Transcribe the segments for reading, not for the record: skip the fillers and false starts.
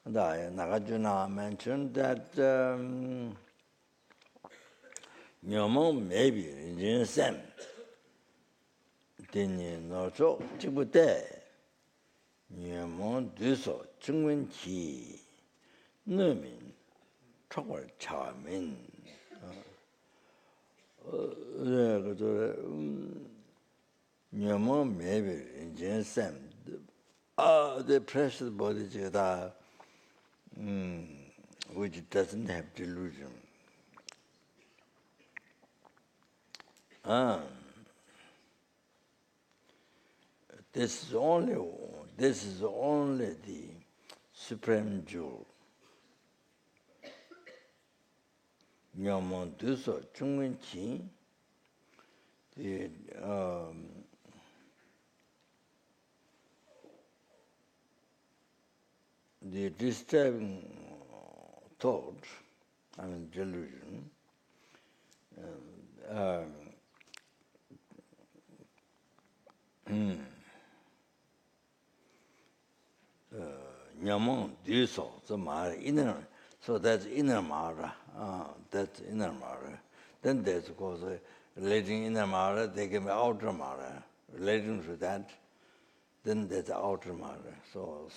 Nagarjuna mentioned that Nyomo maybe in Sam. Then no so Tibute Nyomo do so Chungwen Chi Numin Chokwa Chamin. Nyomo maybe in Sam. The precious bodhichitta, which doesn't have delusion. This is only the supreme jewel. Nyomo duso chungwen chi, the disturbing thought, delusion, Nyamon duso, inner, so that's inner mara. That's inner mara. Then there's of course relating inner mara, they can be outer mara. Relating to that, then there's outer mara. So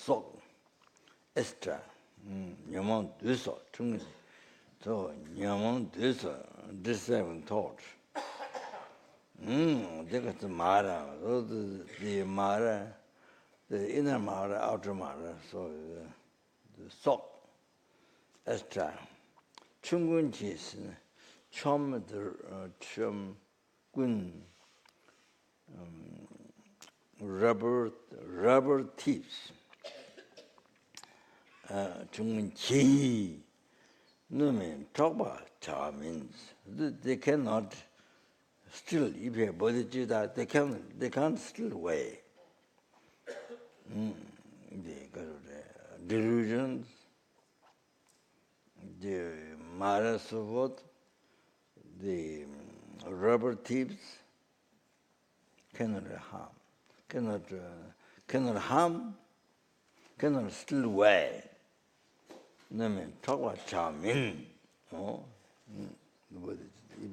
extra. Nyamon duso, so Nyamon duso, disturbing thought. They got the mara, so the mara. The inner mara, outer mara, so the sok, extra. Chungun chis, chum gun, rubber thieves. Chungun chi, no mean, talk about cha means they cannot still, if you have bodhichitta, they can't still weigh. The delusions, the mara savot, the rubber thieves cannot harm, cannot still weigh. I mean, talk about charming. If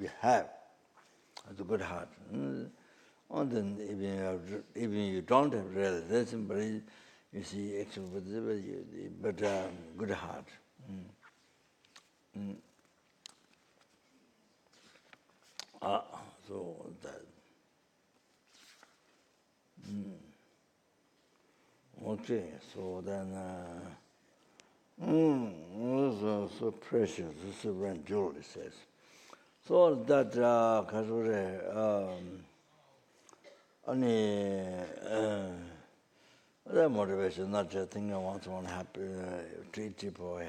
you have a good heart. And then even you don't have realization, but you see actual but good heart. So that. Okay, so then so precious, this is when Julie says. So that the motivation, not just thinking I want someone happy, treat people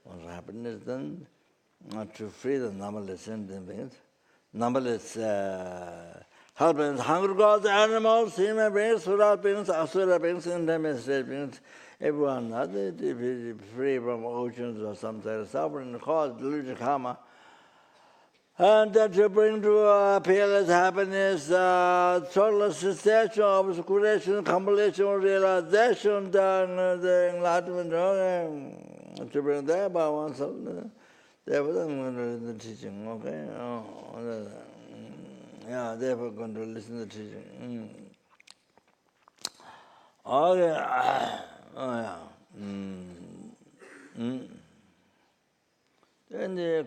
wants happiness, then not to free the numberless sentient numberless helpings, hungry gods, animals, human beings, sura beings, asura beings, intermediate beings, everyone, not free from oceans or some sort of suffering, cause delusion, karma. And that to bring to peerless happiness, total cessation, obscuration, completion, realization, the enlightenment, to bring that by oneself. They were the teaching, okay? Yeah, they were going to listen to the teaching. Okay, oh yeah. Then the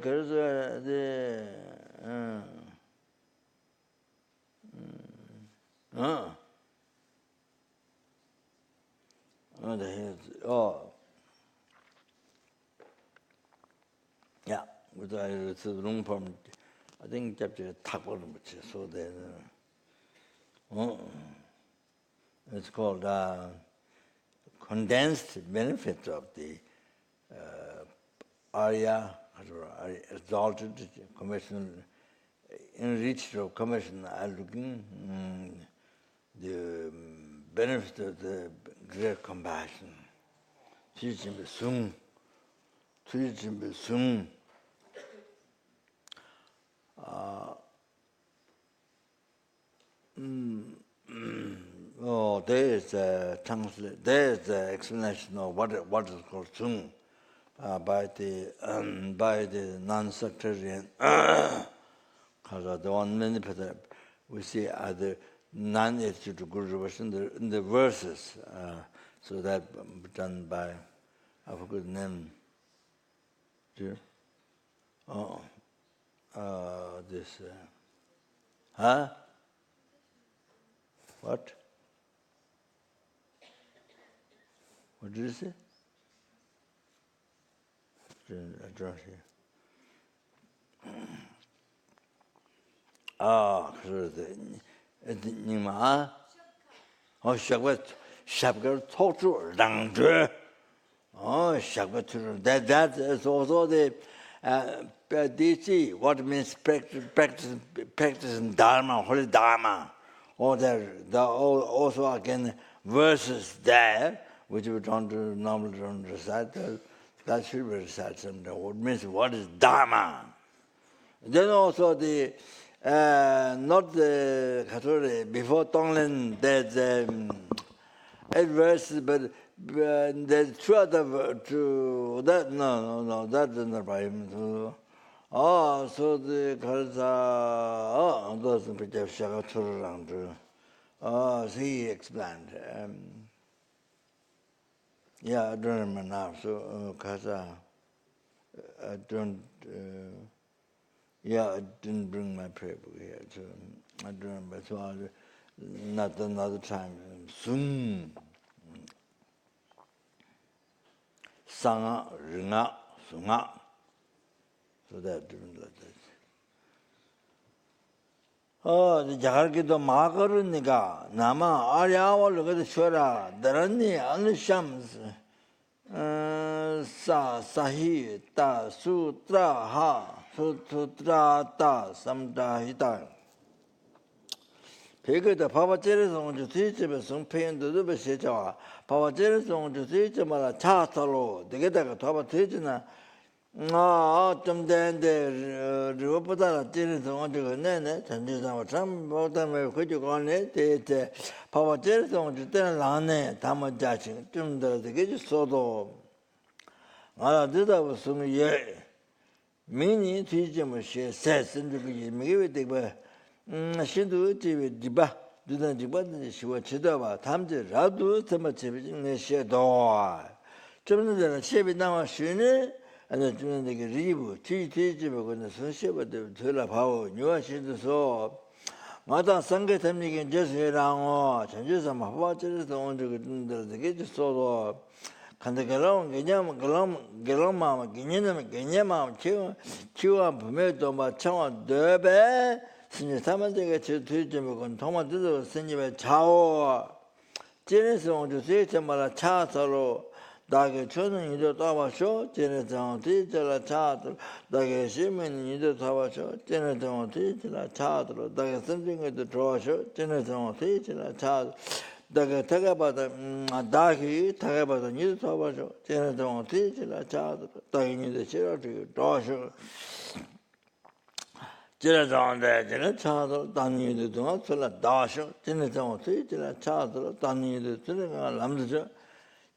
yeah, with it's a room from I think chapter so then it's called condensed benefits of the Arya exalted commission enriched of commission looking the benefit of the great compassion. Teaching the sung. there is a there is an explanation of what is called Chung by the non-sectarian. Because the one many people we see other non-attitude Guru in the verses, so that done by I forgot the name. This what? What did you say? I don't hear. Shabbat total danger. Shabbat that is also the DC, what means practicing Dharma, holy Dharma. Or there also again verses there, which we normally don't recite. That should be recited. What means what is Dharma? Then also the not the Katori before Tonglen there's 8 verses, but there's 2 other to that no that is not by him. So the Karza doesn't pretend Shakatur. So he explained. Yeah, I don't remember now. So Karza, I don't. I didn't bring my prayer book here, so I don't remember. So not another time. Soon. Sanga, Ringa, Sunga. So that different like that. The Jagarkido Makarunika, Nama, Aryawa, look at the Shura, Dharani, Anishams, Sahi, Ta, Sutra, Ha. Sutra ta samta hita. Peke the Papa Cherizon to teach him some pain to do Beshawa. Papa Cherizon to teach him a chatalo. They get a top of teaching. Autumn then the Rupata Cherizon to Nene, and this our some bottom could you go on it. Papa Cherizon to tell Lane, Tama Jachin, Tum the Gage Soto. I did that was soon ye. Many teachers says in the beginning, Shindu Diba, do not debate, she was Chidava, Tamji, Radu, Tamachi, Shadow. Children that are shaving now, Shine, and the children they get Ribu, teachers when the sunshine, but the Tula Power, New Shindu saw. Mata Sangatam, you can just hear around, changes some watches, the one to get so. Cantagalon, Geloma, Guinema, Chua, Pumeto, Machawa, Derbe, Sinitama, they get to teach him on Tomato, Sinima Chao. Jenison to teach him a chatalo, Dagger children, you don't have a show, Jenison teacher a chat, Dagger Shimin, you don't have a show, Jenison teacher a chat, Dagger something at the draw show, Jenison teacher a chat. The Tagabata Daki, Tagabata New Tabajo, Jenadon teacher, a child, taking the charity, Dosho. Jenadon, the child, Dani the Donatula, Dasho, Jenadon teacher, a child, Dani the Turinga, Lamja,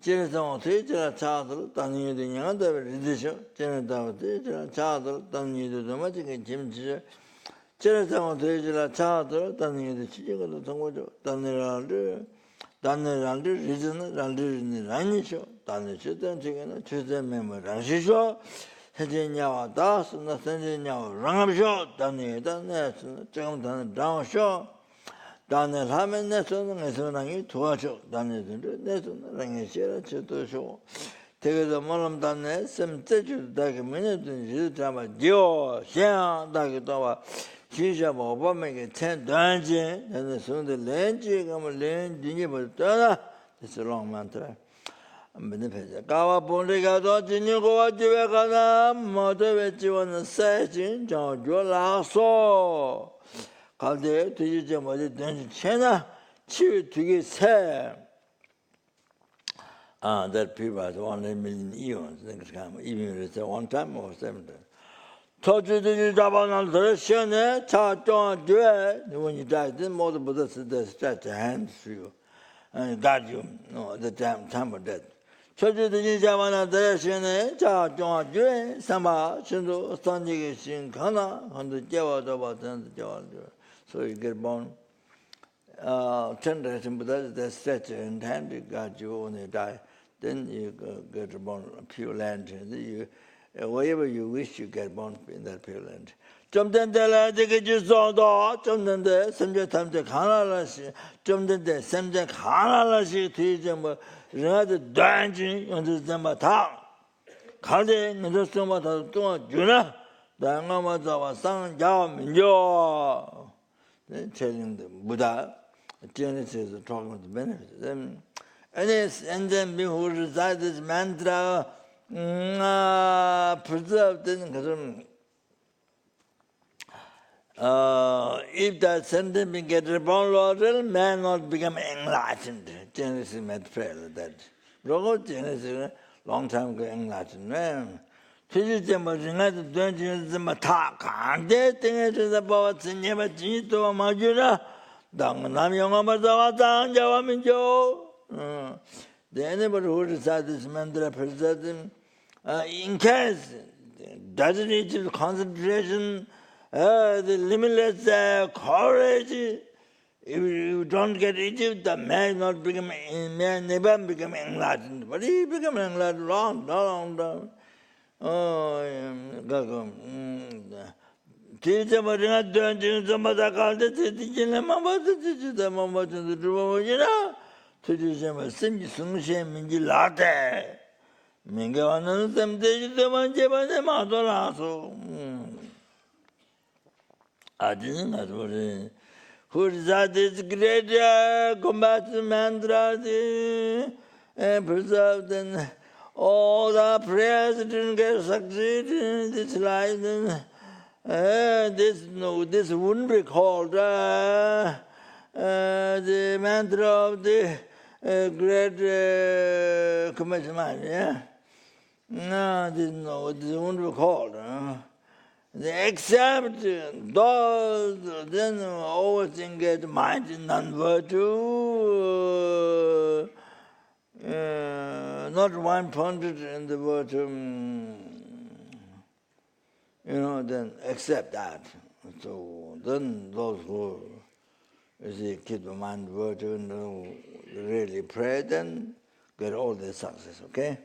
Jenadon teacher, a child, Dani the Yanda, Redisho, Jenadon teacher, a child, Dani the Domatic and Jimji. Jenadon teacher, a child, Dani the Chico, the Tomato, Dani. Dani reason, Ranisho, Dani Chitan Chicken, Chitan Member, Ranshisho, Sentinyawa Das, Sentinyawa Rangamsho, Dani, Cham Down Show, Dani Haman Nesson, Nesonangi, Tuacho, Dani Nesson, Rangashira, Chito Show. Take the Molam Dani, some teachers, like a minute, and Jama Dio, Xian, Dagitova. Shisha Boba make a 10 dungeon, and soon the land, come a land, Dingy, it's a long mantra. Kawa Pondigato, Jiniko, Jivakana, Motovechi on the session, John Jolaso. Calde, to use them with the dungeon chena, chew to get hair. That people has 1 million eons, next time, even if it's 1 time or 7 times. Told you to double on the Shane, Cha don't do it. When you die, then more the Buddha said, stretch your hands to you. guard you, at the time of death. Choju the Javana Darashine, Cha John Jue, Sama, Shindu, Sanji, Shin Kana, on the Java, and the Java. So you get born. Chenrezig Buddha, the statue in hand, you got you when you die. Then you get born pure land. You, wherever you wish, you get born in that pure land. Some then they get you saw the some then the Samja Tamja Kanalashi, some then the Samja Kanalashi, teach them rather dancing on the Zambata. Kalde, and the Sumata, Juna, the Angamazawa Sang Jam, Yo. Then telling the Buddha, Genesis is talking about the benefits. Then, and then being who recite this mantra, preserved in if that sentence gets reborn, man not become enlightened. Genesis made prayer like that. Rogo Genesis, long time ago, enlightened. Man. Physical United Dungeons, the Mata, and they think it is about never change to a Majura. Danganam Yamazawata, Javaminjo. The anybody who recites this mantra preserves in case doesn't need concentration. The limitless courage. If you don't get Egypt, the man not become man never become enlightened. But he become enlightened long. Oh, teacher, but not doing some other called the teacher, Mama, the teacher, the Mama to the Drumina. Teacher, sing Sungshe Minji Latte. Minga, some days the one Java, the Madolaso. I didn't know who is this great combat mantra and preserved and all the prayers didn't get succeed in this life. This wouldn't be called the mantra of the great commission man. Yeah, no, this wouldn't be called. Except those then overthink it mind in non-virtue, not one pointed in the virtue, then accept that. So then those who keep the mind virtue and really pray, then get all the success, okay?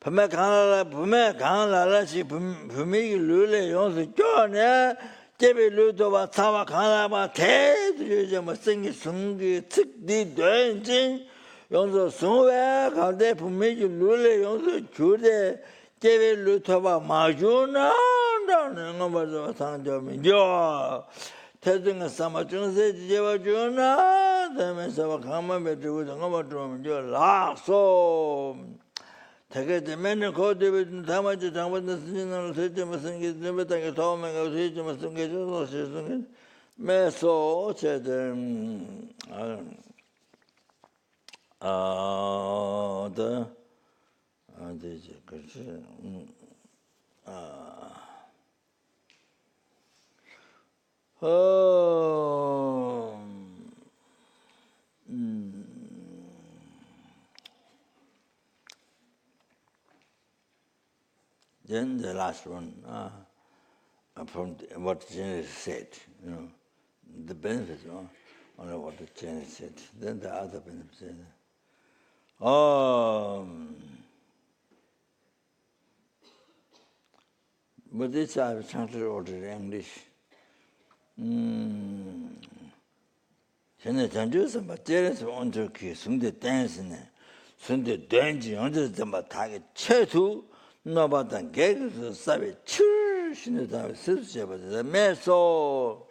Puma Kanala, she Pumi Lule, Yonsu John, Debbie Ludova, Tawa Kanaba, Ted, you must sing it, Sungi, Tick, the Dungeon, Yonsu Sunware, Kade Pumi Lule, Yonsu Jude, Debbie Lutova, Majuna, Nobody Sanjami, Yo, Teding a summer Junse, Jeva Juna, the Mesa Kama, but you would not do so. Take the men called David and Tamaja, the signal, Satan must get never take a Tom and Satan must get it. Meso said, Then the last one, from what Chenrezig said, the benefits, only what the Chenrezig said. Then the other benefits said, but this I have translated already in English. Chenrezig but there is one to kiss, Sunday dancing, Sunday dancing, under the target, Chetu. No, but the gags sabe church in the time, sister, but the meso.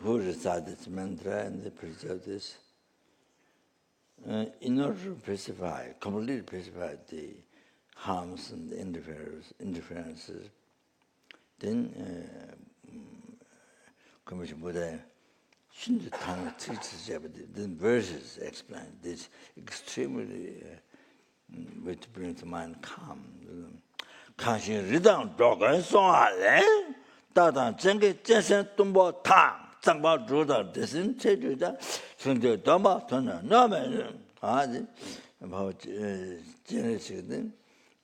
Who recite this mantra and they preserve this in order to completely pacify the harms and the interferences. Then, Commission Buddha. Then verses explain this extremely way to bring to mind calm. Kanshi ridang dogan song ale, 다당 정게 전선 동보 탕 장바 주다 대신 체주다 성대 도마 도는 너면 아지 about Chenrezig.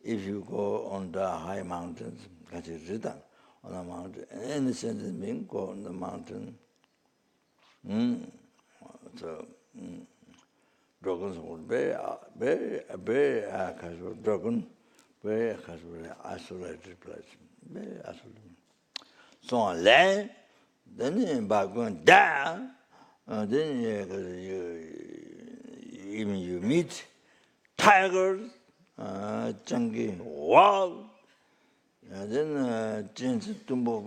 If you go on the high mountains, 같이 rita on the mountain, any sense mean go on the mountain. So dragons would be very casual dragon, very casual isolated place, very isolated. So on land, then by going down, then you meet tigers, jungle wild, and then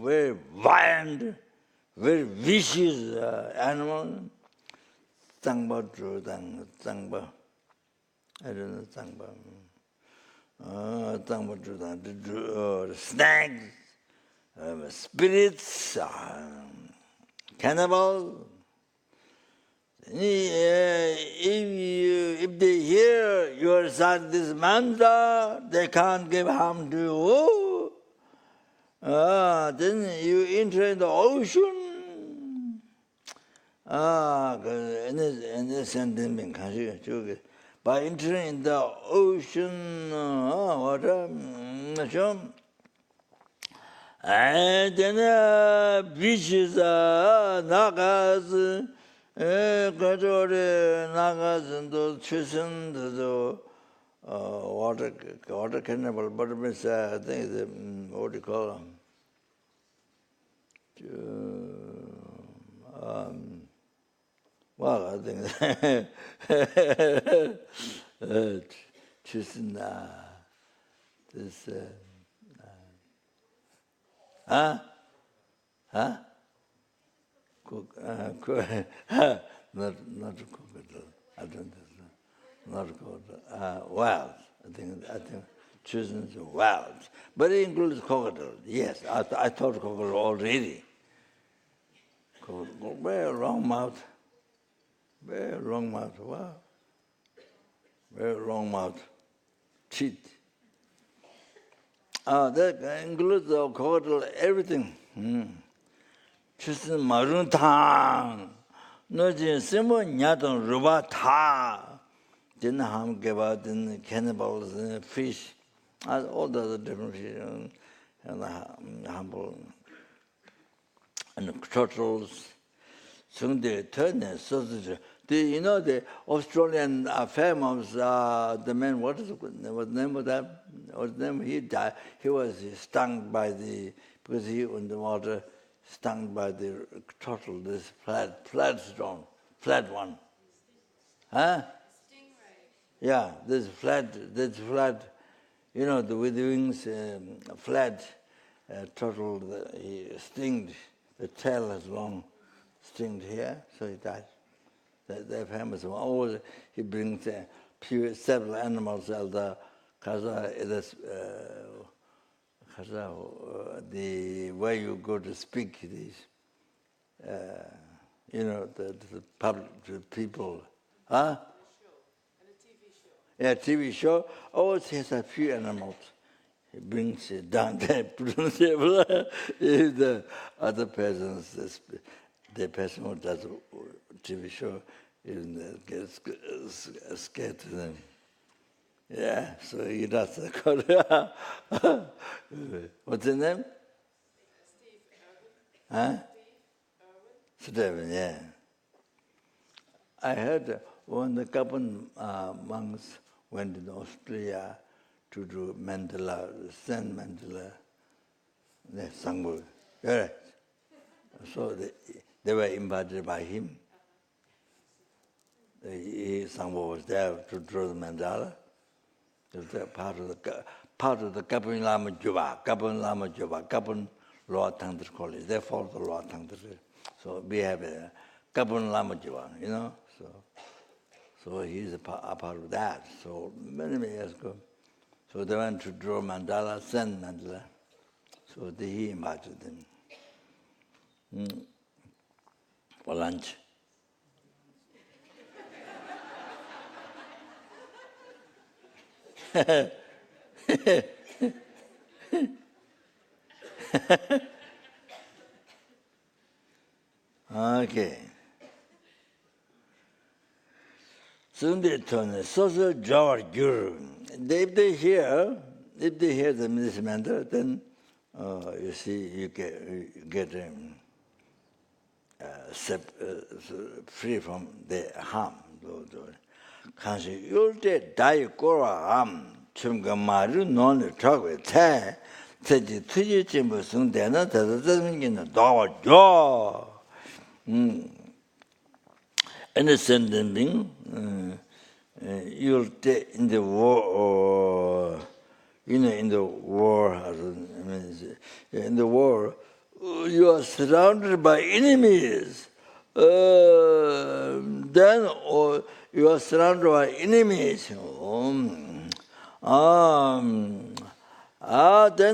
very violent, very vicious animal. Zangba Zhudang, Zangba. I don't know Zangba. Zangba Zhudang, the snakes, spirits, cannibals. If they hear you recite this mantra, they can't give harm to you. Then you enter the ocean. By entering in the ocean, water, and then beaches, nagas, nagas, and those children, the water cannibal, but I think what do you call them? Well, I think choosing this, not crocodile. I don't think so. Not crocodile. Wild. I think choosing the wild, but it includes crocodile. Yes, I thought crocodile already. Crocodile, very long mouth. Very long mouth, wow. Very long mouth, teeth. That includes the crocodile, everything. Just maroon tang. No, just simple nyatong ruba ta. Didn't harm give out in cannibals and fish. All the other different fish and humble and the turtles. So they turn and sausage. You know the Australian famous the man, what is the name of that? What's the name? He died. He was stung by because he in the water, stung by the turtle. This flat one. Huh? Stingray. Yeah, this flat. You know, with the wings flat turtle. He stinged. The tail is long, stinged here, so he died. They're famous one. Always he brings several animals. The way you go to speak these, you know, the public, the people, huh? And a TV show. Yeah, TV show. Always has a few animals. He brings it down there. If the other persons, the person who does TV show, gets scared to them. Yeah, so he does. What's his name? Steve Irwin. Huh? Steve Irwin. Stephen, yeah. I heard when the couple monks went to Australia to do Mandela, Saint Mandela, the Sangbo. Yeah. So they were invited by him. Sangbo was there to draw the mandala. It was part of the Kapun Lama Juba, Kapun Loa Tangdir College. They follow the Loa Tangdir. So we have a Kapun Lama Juba, you know. So he's a part of that. So many years ago. So they went to draw mandala, Saint Mandela. So he invited them for lunch. Okay. Sunday Tone, social Jawar Guru. If they hear this mantra, then you see you get free from the harm. Kansi yulte dai kora am chumga maru non chokwe te teji tuji chimbo sungde na tata tazmingina dawa jo. Innocent being, yulte in the war, in the war, in the war, you are surrounded by enemies. Then you are surrounded by enemies. Then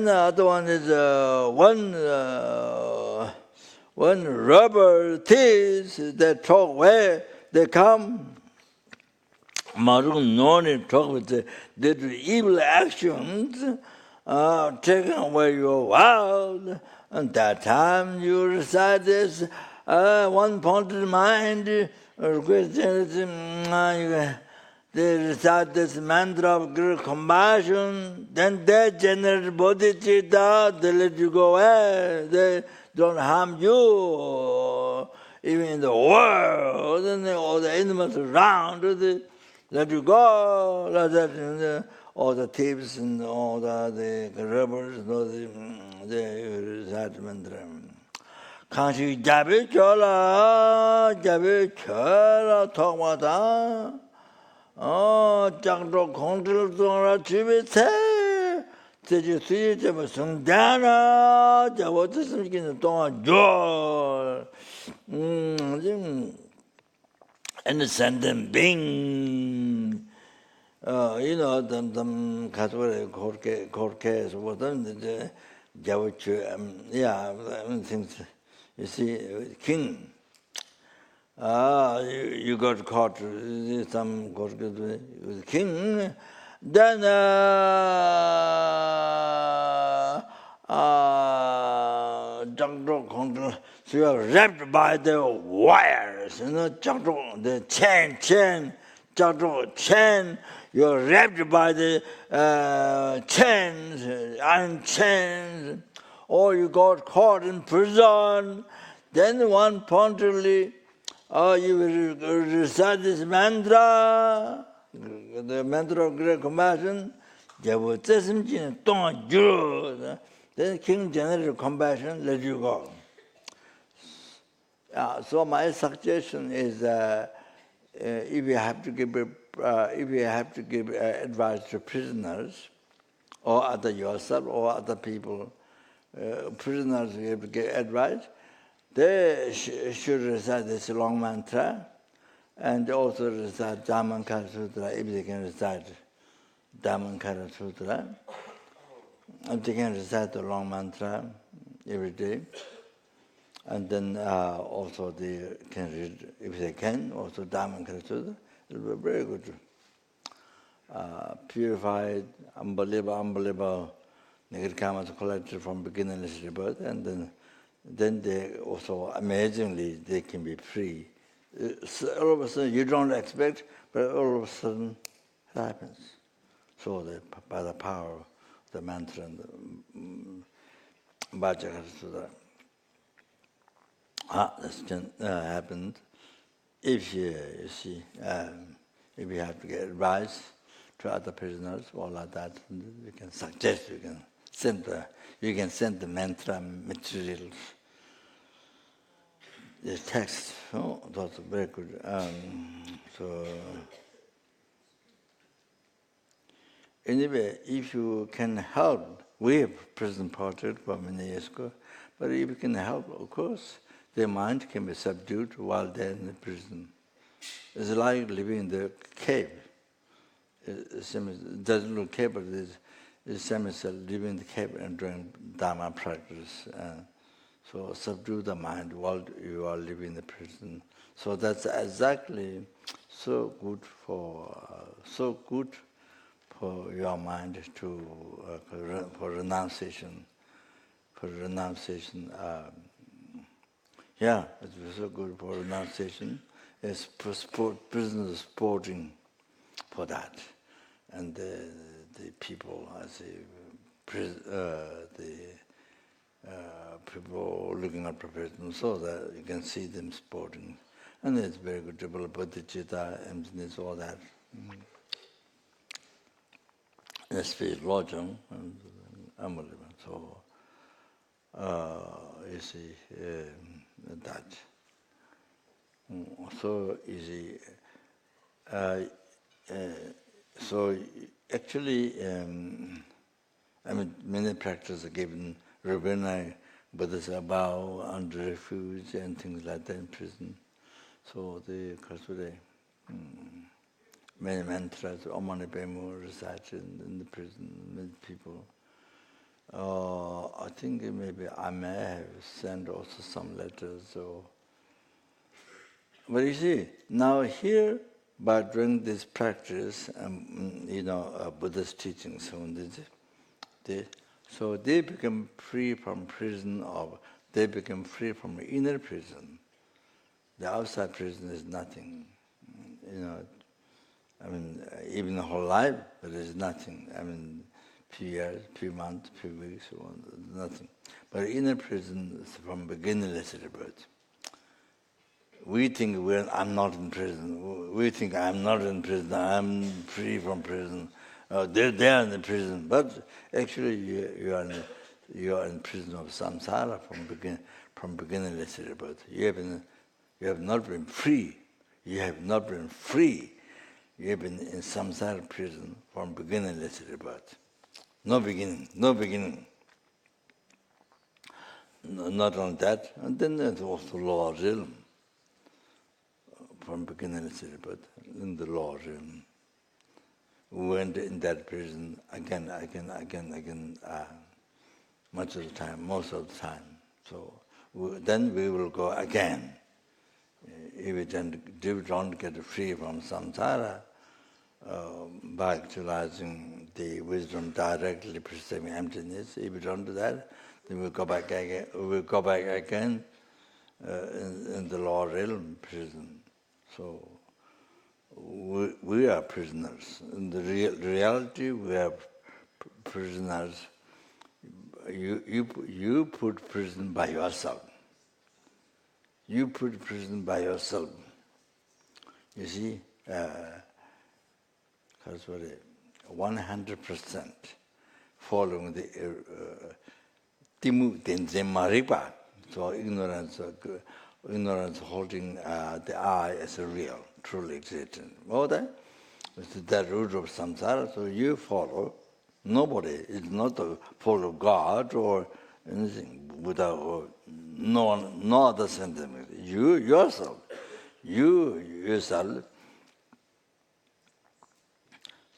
the other one is one robber thieves that talk where they come. Marun Noni talk with they do evil actions, taking away your wild. And that time you recite this one pointed mind, they recite this mantra of great compassion, then they generate bodhichitta, they let you go away, they don't harm you, even in the world, and all the animals around, they let you go, like that, all the thieves and all the robbers, they recite mantra. Kanshi jabe chola, thokmata, jakdo kondil tongra chibite, teji suyi chebe sungdana, jabo tisimkina tonga jo. Innocent being, them Katware Korke, so what them, the Javuchu, things. You see, king. You got caught, some got with king. Then so you are wrapped by the wires, the chain, you are wrapped by the chains, iron chains, or you got caught in prison. Then one punctually, you will recite this mantra, the mantra of great compassion. Then King generated compassion, let you go. So my suggestion is, if you have to give advice to prisoners, or other yourself, or other people, prisoners who have to give advice, they should recite this long mantra, and also recite Dhammankara Sutra, if they can recite Dhammankara Sutra. And they can recite the long mantra every day. And then also they can read, if they can, also Dhammankara Sutra. It will be very good. Purified, unbelievable, negative karmas collected from beginningless rebirth, and then they also, amazingly, they can be free. So all of a sudden, you don't expect, but all of a sudden, it happens. So by the power of the mantra and the Bodhichitta Sutra. This can happen if you see, if you have to get advice to other prisoners, all like that, you can suggest, you can send the mantra materials, the text. Oh, that's very good. So anyway, if you can help, we have prison project for many years ago, but if you can help, of course, their mind can be subdued while they're in the prison. It's like living in the cave. It doesn't look cave, but it's same as living in the cave and doing Dharma practice. So subdue the mind while you are living in the prison. So that's exactly so good for your mind to for renunciation. Yeah, it was so good for renunciation. It's prisoner sporting for that. And the people, I say, people looking at professionals so that you can see them sporting. And it's very good to develop bodhichitta, emptiness, all that. Space lodging and unbelievable. So you see that. So you see. So actually, I mean, many practices are given. Rabbi Buddhists bow under refuge and things like that in prison. So the Kasure, many mantras, Omani Pemu recited in the prison with people. I think maybe I may have sent also some letters. But you see, now here, by doing this practice, Buddhist teachings, so they become free from prison, or they become free from inner prison. The outside prison is nothing. Even the whole life, there is nothing. Few years, few months, few weeks, nothing. But inner prison is from beginningless rebirth. We think I'm not in prison. We think I'm not in prison. I'm free from prison. They're in the prison, but actually you are in prison of samsara from beginningless rebirth. You have not been free. You have not been free. You have been in samsara prison from beginningless rebirth. No beginning, no beginning. Not only that, and then there's also lower realm. From beginningless rebirth, in the lower realm. We went in that prison again, much of the time, most of the time. So then we will go again. If we don't get free from samsara, by actualizing the wisdom directly perceiving emptiness, if we don't do that, then we'll go back again. We'll go back again in the lower realm prison. So we are prisoners. In the reality, we are prisoners. You put prison by yourself. You put prison by yourself. You see, 100% following the timu tenzen maripa. So ignorance holding the I as a real, truly existent. All that is the root of samsara. So you follow. Nobody is not to follow God or anything without no other sentiment. You yourself.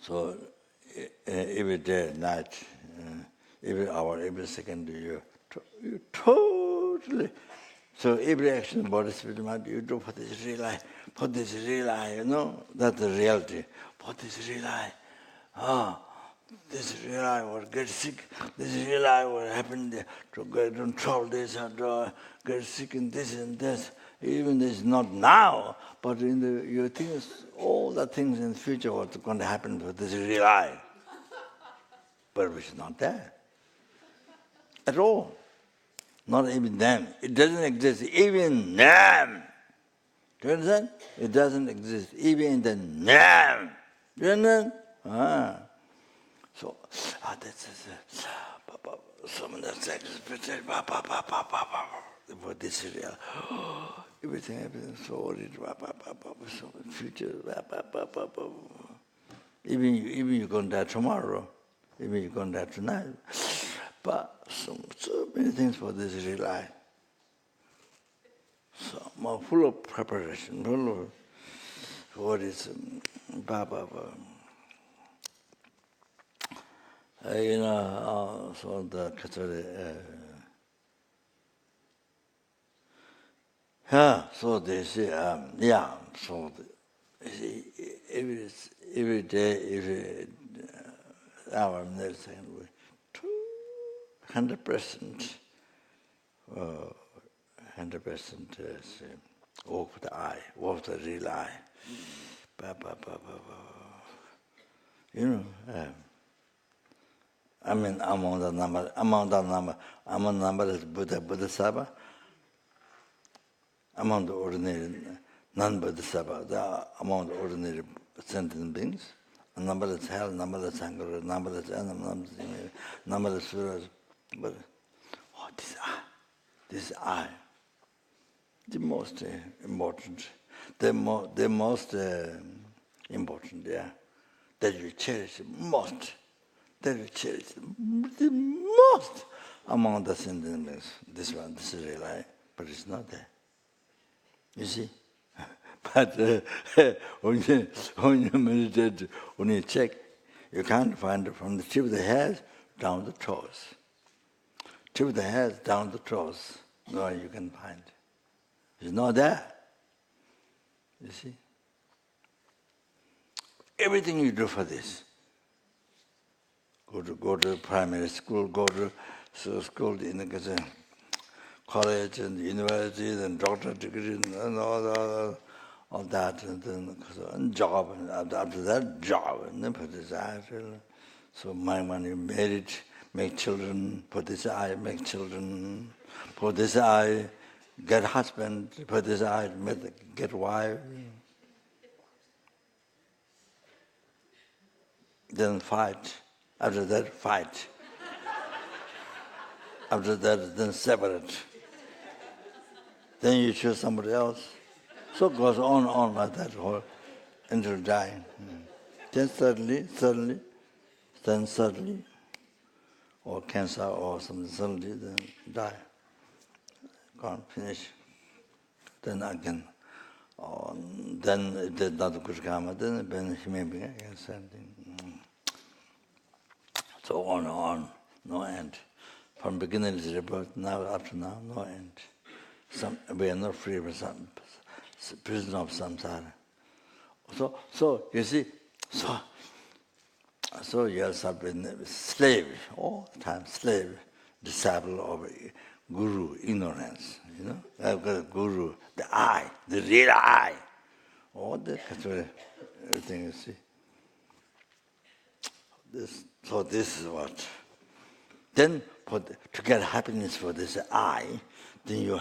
So every day, night, every hour, every second, you totally. So every action, body, spirit, mind, you do for this real life, that's the reality. For this real life, this real life will get sick, this real life will happen to get in trouble, this and get sick in this and this. Even this not now, but you think all the things in the future what's going to happen for this real life. But it's not there at all. Not even them. It doesn't exist. Even them. Do you understand? It doesn't exist. Even in the them. Do you understand? So, this is some sex, for this real. Everything so worried. So future. Even you're going to die tomorrow. Even you're going to die tonight. But so many things for this real life. So more full of preparation, full of what is so the so they say, so every day, every hour, every second, 100% 100% walk with the eye, walk the real eye. You know, I mean, among the number is Bodhisattva, among the ordinary non-Bodhisattva, among the ordinary sentient beings, a numberless hell, numberless hunger, numberless animals, numberless suras. But this I, the most important, the most important, yeah, that you cherish most, that you cherish the most among the sentient beings. This is real I, but it's not there. You see? But when you meditate, when you check, you can't find it from the tip of the head down the toes. Tip of the head down the toes. No, you can find it. It's not there. You see? Everything you do for this. Go to primary school, go to school in the college and university and doctorate degree and all that, and then job, and after that, job, and then put this eye. So my money, married, make children, put this eye, make children, put this eye, get husband, put this eye, get wife. Then fight. After that, fight. After that, then separate. Then you choose somebody else. So it goes on like that whole until dying. Then suddenly, or cancer or something, suddenly then die. Gone, finish. Then again. Then if there's not good karma, then human being again, same thing. So on, no end. From beginning is rebirth, now up to now, no end. We are not free from some prison of samsara. So you see, so you are suffering slave all the time, slave, disciple of guru, ignorance. You know, I've got a guru, the I, the real I. All that everything you see. This is what. Then to get happiness for this I, then you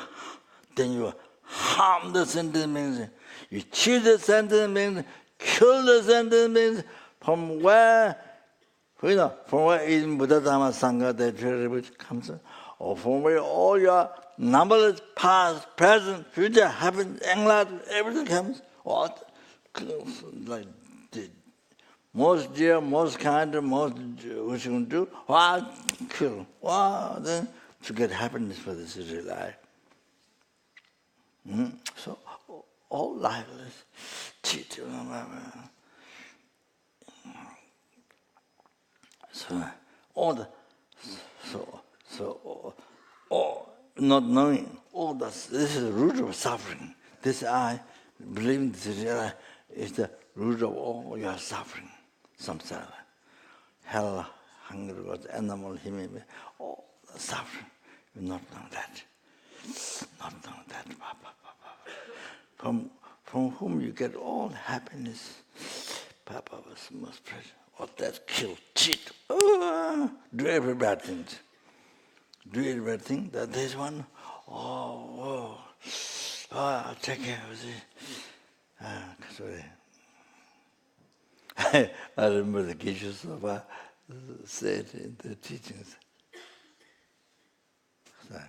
harm the sentient beings, you cheat the sentient beings, kill the sentient beings, from where even Buddha Dhamma Sangha that comes, or from where all your numberless past, present, future happens, everything comes, what? Like the most dear, most kind, most what you can do, what? Kill. What? Then to get happiness for this real life. So all life is cheat. So not knowing all this is the root of suffering. This I, believing this is the root of all your suffering. Samsara, hell, hunger, animal, human, all the suffering. You not know that. Not know that. From whom you get all happiness. Papa was most precious. Or that kill, cheat, do every bad thing. Do every bad thing. That this one, I'll take care of it. Sorry. I remember the Geshe Zopa said in the teachings. So,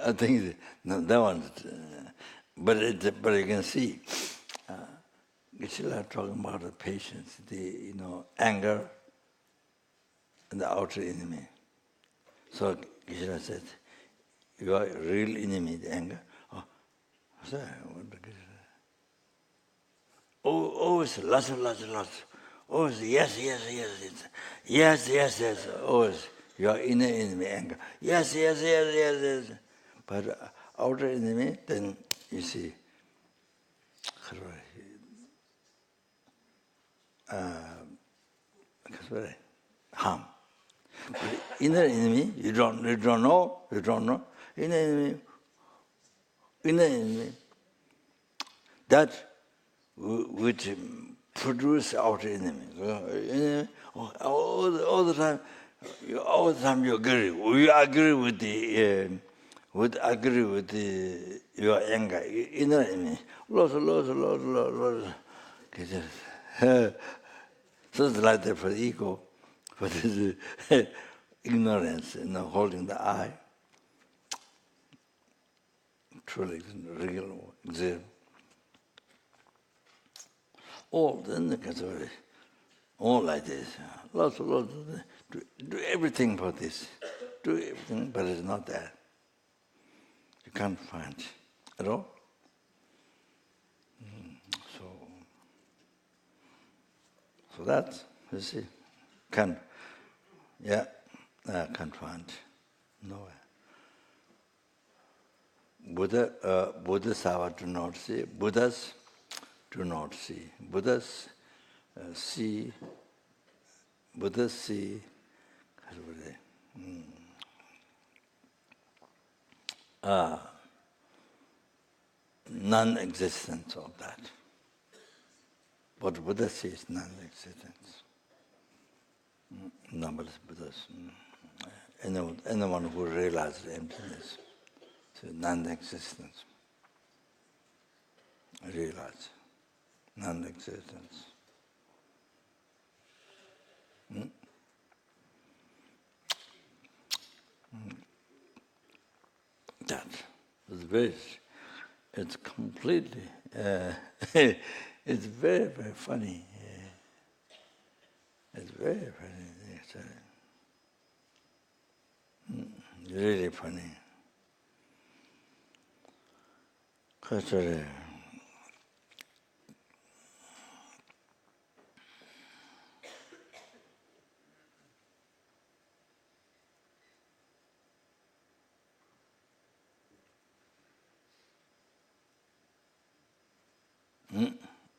I think that one, but you can see, Geshe talking about the patience, the anger, and the outer enemy. So Geshe said, your real enemy, the anger. Oh, sorry, always lots. Always yes. Always your inner enemy anger. Yes. But outer enemy, then you see, harm. But inner enemy, you don't know. Inner enemy, that which produce outer enemy. All the time you agree. We agree with your anger, inner enemy. Lots. So it's like that for the ego, for this ignorance, holding the eye. Truly real exam. All then the category, all like this. Lots. Do everything for this. Do everything, but it's not there. You can't find at all. So that's, you see, can't find nowhere. Buddha do not see. Buddhas do not see. Buddhas see. Buddhas see. Non-existence of that. What Buddha sees, non-existence. Numberless Buddhas. Anyone who realizes emptiness, so non-existence. Realize non-existence. That is it's completely, it's very, very funny. It's very funny. It's really funny.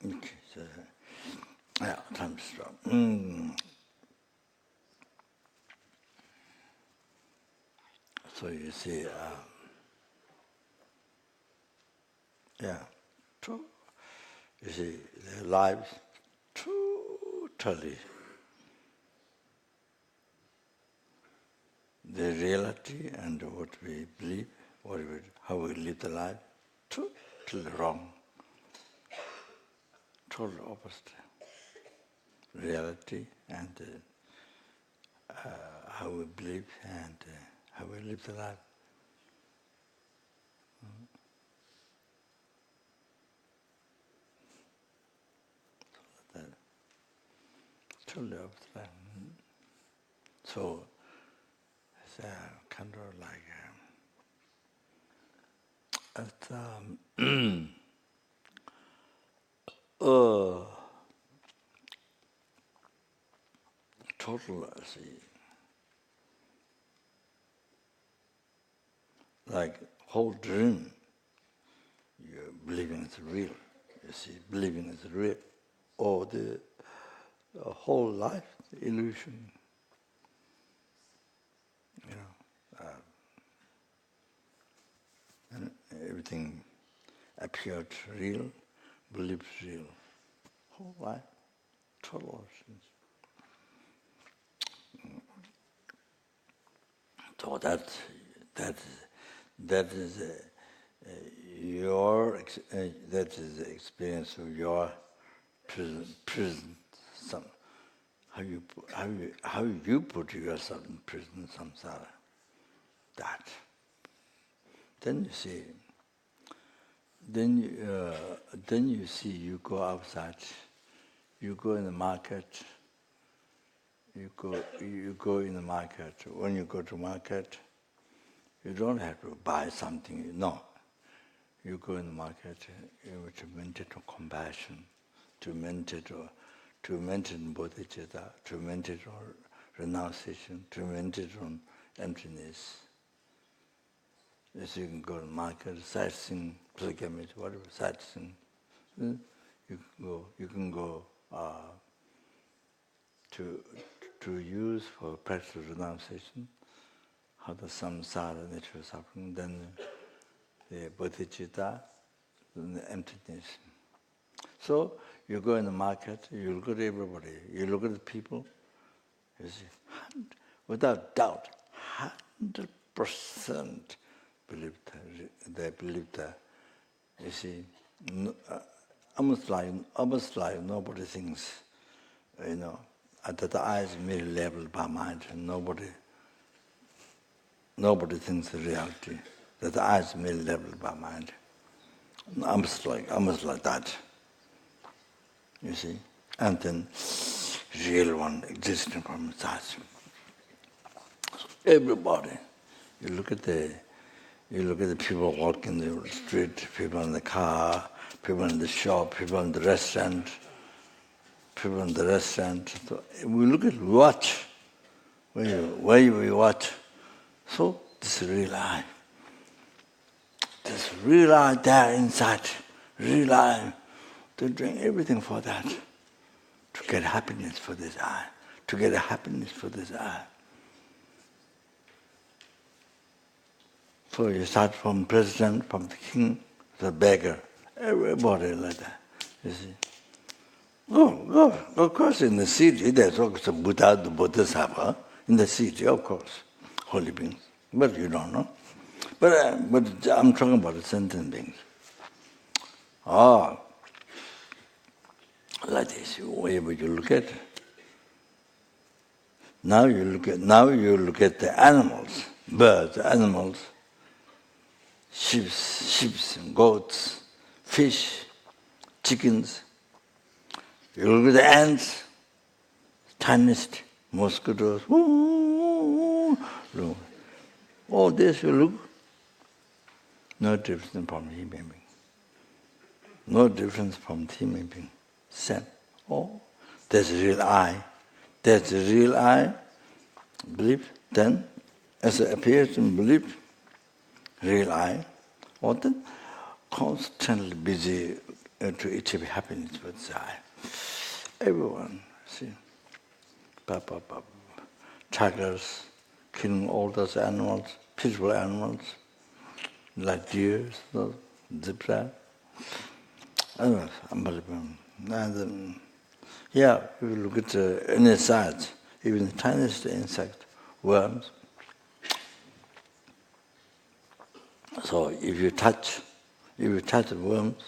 Okay, so time to stop. So you see, true. You see, their lives totally, the reality and what we believe, how we live the life, totally wrong. Total opposite. Reality and how we believe and how we live the life. Totally opposite. So it's kind of like total, like whole dream, you're believing it's real. You see, believing it's real. Or the whole life, illusion. And everything appeared real, believed real. Whole life, total absence. So that is your that is the experience of your prison. How you put yourself in prison, samsara. That. Then you see. Then you see. You go outside. You go in the market. You go in the market. When you go to market, you don't have to buy something. No, you go in the market. You have to maintain compassion to meditate on bodhichitta, to meditate on renunciation, to meditate on emptiness. Yes, you can go to market, sightseeing, pilgrimage, whatever, sightseeing. You can go to use for practical renunciation, how the samsara, nature of suffering, then the bodhichitta, then the emptiness. So you go in the market, you look at everybody, you look at the people, you see, without doubt, 100% they believe that. You see, almost like nobody thinks, that the eye is merely leveled by mind, and nobody thinks the reality, that the eye is merely leveled by mind. Almost like that. You see? And then real one existing from inside. So everybody, you look at the people walking the street, people in the car, people in the shop, people in the restaurant. So we look at watch, where we watch. So this real eye. This real eye there inside, real eye. They're doing everything for that, to get happiness for this eye, to get a happiness for this eye. So you start from president, from the king, the beggar, everybody like that, you see. Oh, of course in the city, there's also Buddha, the Bodhisattva, in the city, of course, holy beings, but you don't know. But I'm talking about the sentient beings. Like this, wherever you look at. Now you look at the animals, birds, animals, sheep, goats, fish, chickens. You look at the ants, tiniest mosquitoes. All this you look, no difference from human being. No difference from human being. Same. Oh, there's a real I. There's a real I, belief. Then, as it appears in belief, real I, or then constantly busy to achieve happiness with the I. Everyone, see, tigers, killing all those animals, peaceful animals, like deers, zebra. Unbelievable. And if you look at any size, even the tiniest insect, worms. So if you touch the worms,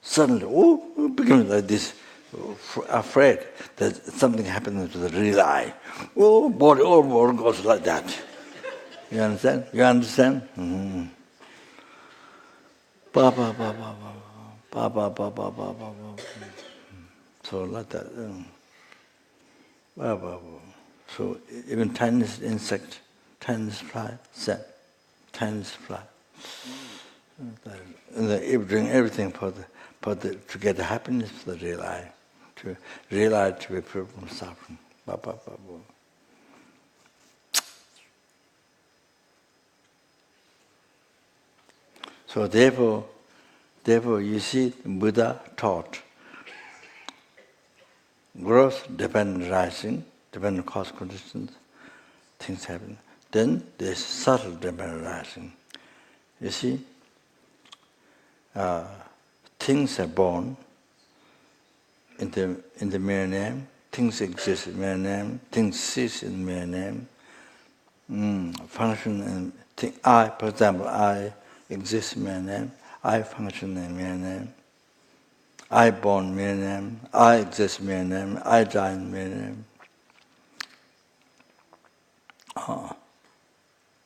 suddenly, it becomes like this, afraid that something happens to the real eye. All body goes like that. You understand? Mm-hmm. So like that. So even tiniest insect, tiniest fly, tiniest fly. And they're doing everything to get the happiness for the real eye, to realize to be free from suffering. So therefore you see Buddha taught growth dependent rising, dependent cause conditions, things happen. Then there's subtle dependent rising. You see, things are born in the mere name, things exist in mere name, things cease in mere name, function and I, for example, I exist in mere name, I function in mere name, I born mere name, I exist mere name, I die in mere name.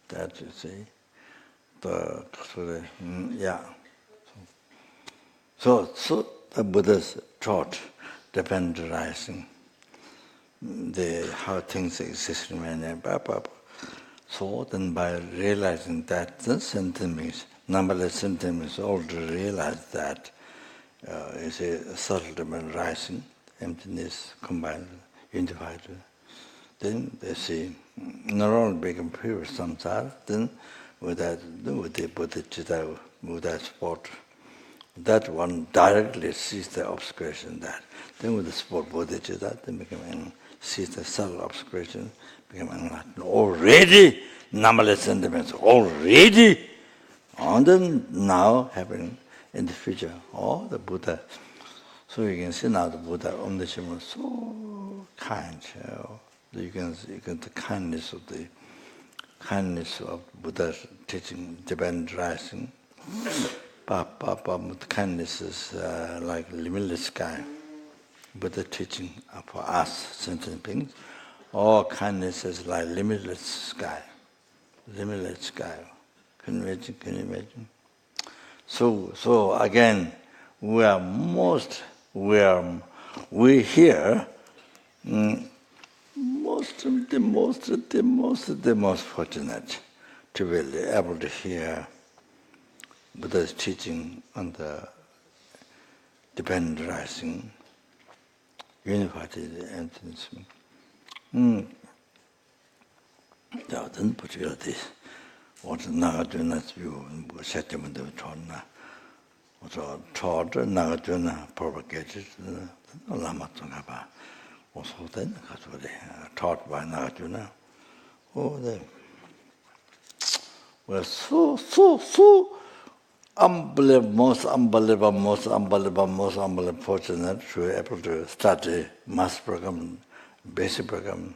That you see. So the Buddha's taught dependent rising, how things exist in mere name. So then by realizing that the sentient beings, numberless sentient beings already realize that you see, settlement rising, emptiness combined, unified. Then they see not only become pure samsara, then with the bodhichitta, with that spot, that one directly sees the obscuration that. Then with the spot bodhichitta, then become sees the subtle obscuration, become enlightened. Already, numberless sentiments, already, and then now happening in the future, all the Buddha. So you can see now the Buddha, Omniscient, was so kind. You can see the kindness of Buddha's teaching, divine rising. Kindness is like limitless sky. Buddha teaching for us, sentient beings. All kindness is like limitless sky. Limitless sky. Can you imagine? Can you imagine? So again, we here, the most fortunate to be able to hear Buddha's teaching on the dependent rising, unified emptiness. Then particularly this, what Nagarjuna's view, settlement of Chona, also taught Nagarjuna propagated Lama Tsongkhapa. Also then, taught by Nagarjuna. Oh, they were so unbelievable, most unbelievable fortunate to be able to study master program, basic program.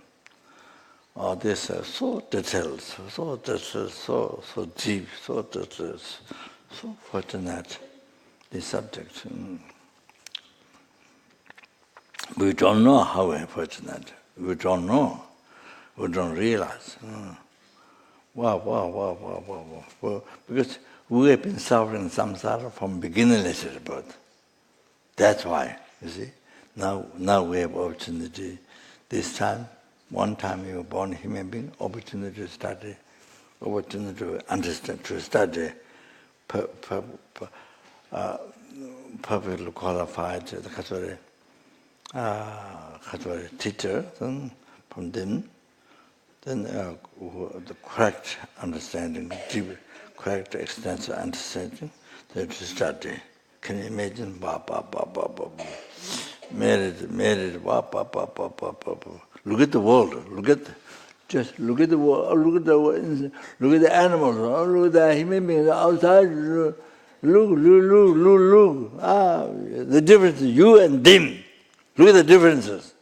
All this so detailed, so deep, so detailed, so fortunate, this subject. We don't know how we're fortunate. We don't know. We don't realize. Wow. Because we have been suffering samsara from beginningless birth. That's why, you see. Now we have opportunity. This time, one time you were born human being, opportunity to study, opportunity to understand, to study, perfectly qualified, the teacher, from them, then the correct understanding, deep, correct, extensive understanding, then to study. Can you imagine? Married, Look at the world. Look at the world. Look at the animals. Look at the human beings outside. Look. The difference is you and them. Look at the differences.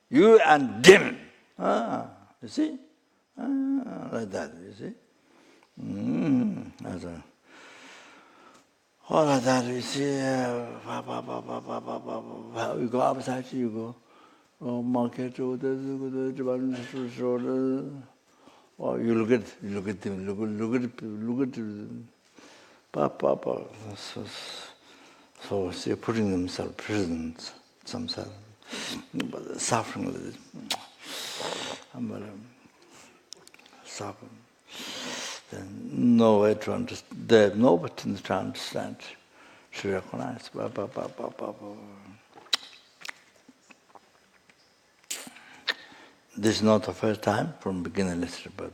You and them. You see? Like that, you see? All of that, you see, you go outside, you go, market, or you look at them, look at so see, putting themselves prisons, samsara, suffering, suffering. No way to understand. They have no opportunity to understand, to recognize. This is not the first time from beginning history, but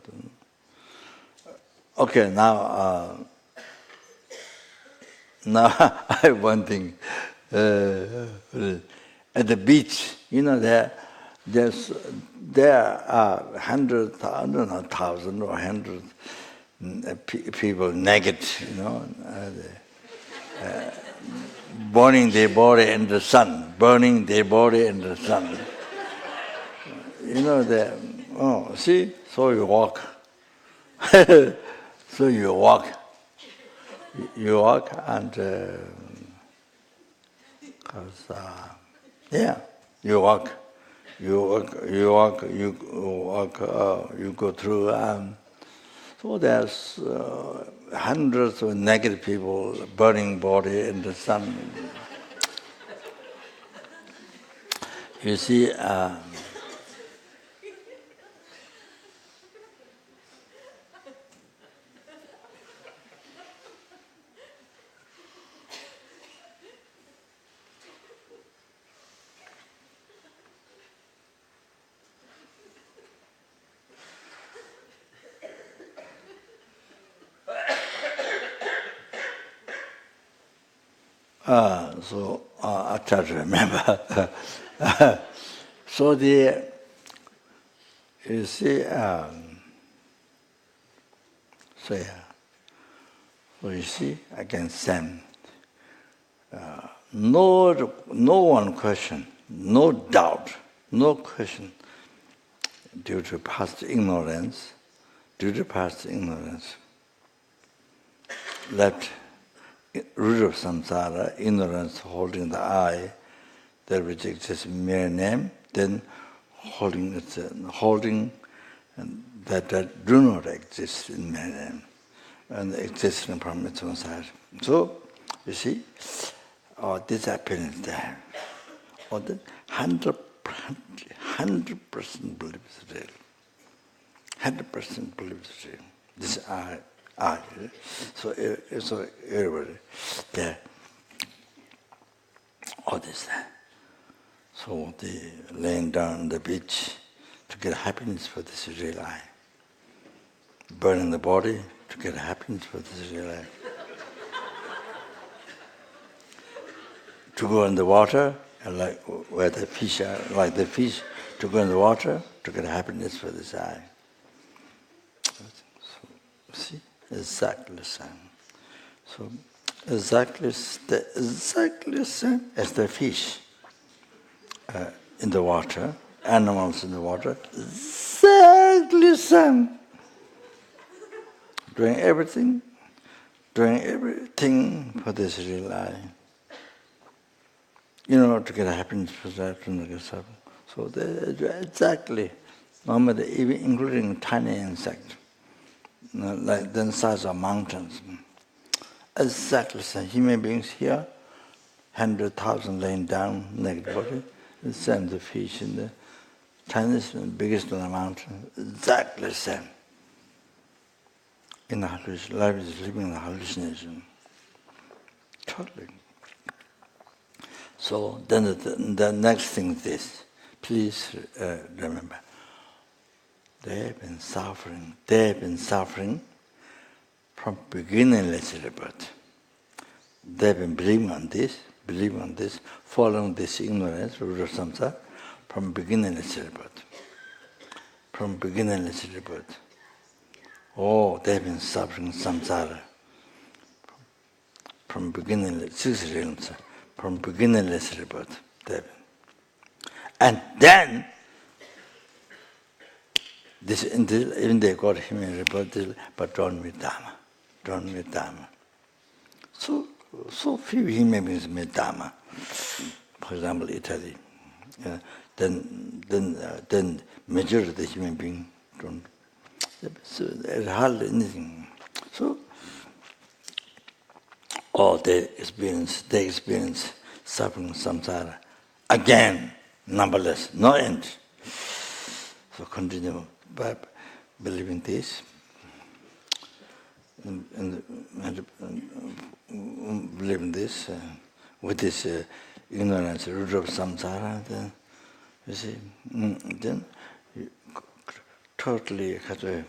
okay. Now I have one thing. At the beach, there are 1,000 or 100 people naked, burning their body in the sun, see, so you walk. And you go through. So there's hundreds of naked people burning body in the sun. You see, So I try to remember. So you see, so you see, again, same. No one question, no doubt, no question. Due to past ignorance, left root of samsara, ignorance holding the I, that which exists in mere name, then holding that do not exist in mere name, and existing from its own side. So, you see, this appearance there, or the 100% belief is real. 100% belief is real. This I. So everybody there. All this there. So the laying down on the beach to get happiness for this real I. Burning the body to get happiness for this real I. To go in the water, like where the fish are, like the fish, to go in the water to get happiness for this I. So, see, exactly the same. So exactly the same as the fish in the water, animals in the water, exactly the same. Doing everything for this real I. To get happiness for that, to get happiness. So exactly, normally even including tiny insect, like the size of mountains. Exactly same. Human beings here, 100,000 laying down naked body, the same the fish in the tiniest and biggest on the mountain, exactly the same. In the hallucination, life is living in the hallucination. Totally. So then the next thing is this. Please remember. They have been suffering from beginningless rebirth. They have been believing on this, following this ignorance, root of samsara, from beginningless rebirth. Oh, they have been suffering samsara from beginningless, 6 realms, from beginningless rebirth. And then, even they got human rebirth, but drawn with Dharma. So few human beings made Dharma. For example, Italy. Then majority of the human beings don't. So there's hardly anything. So, they experience suffering samsara. Again, numberless, no end. So continue by believing this, and believing this, with this ignorance, root of samsara, then you see, then you totally have to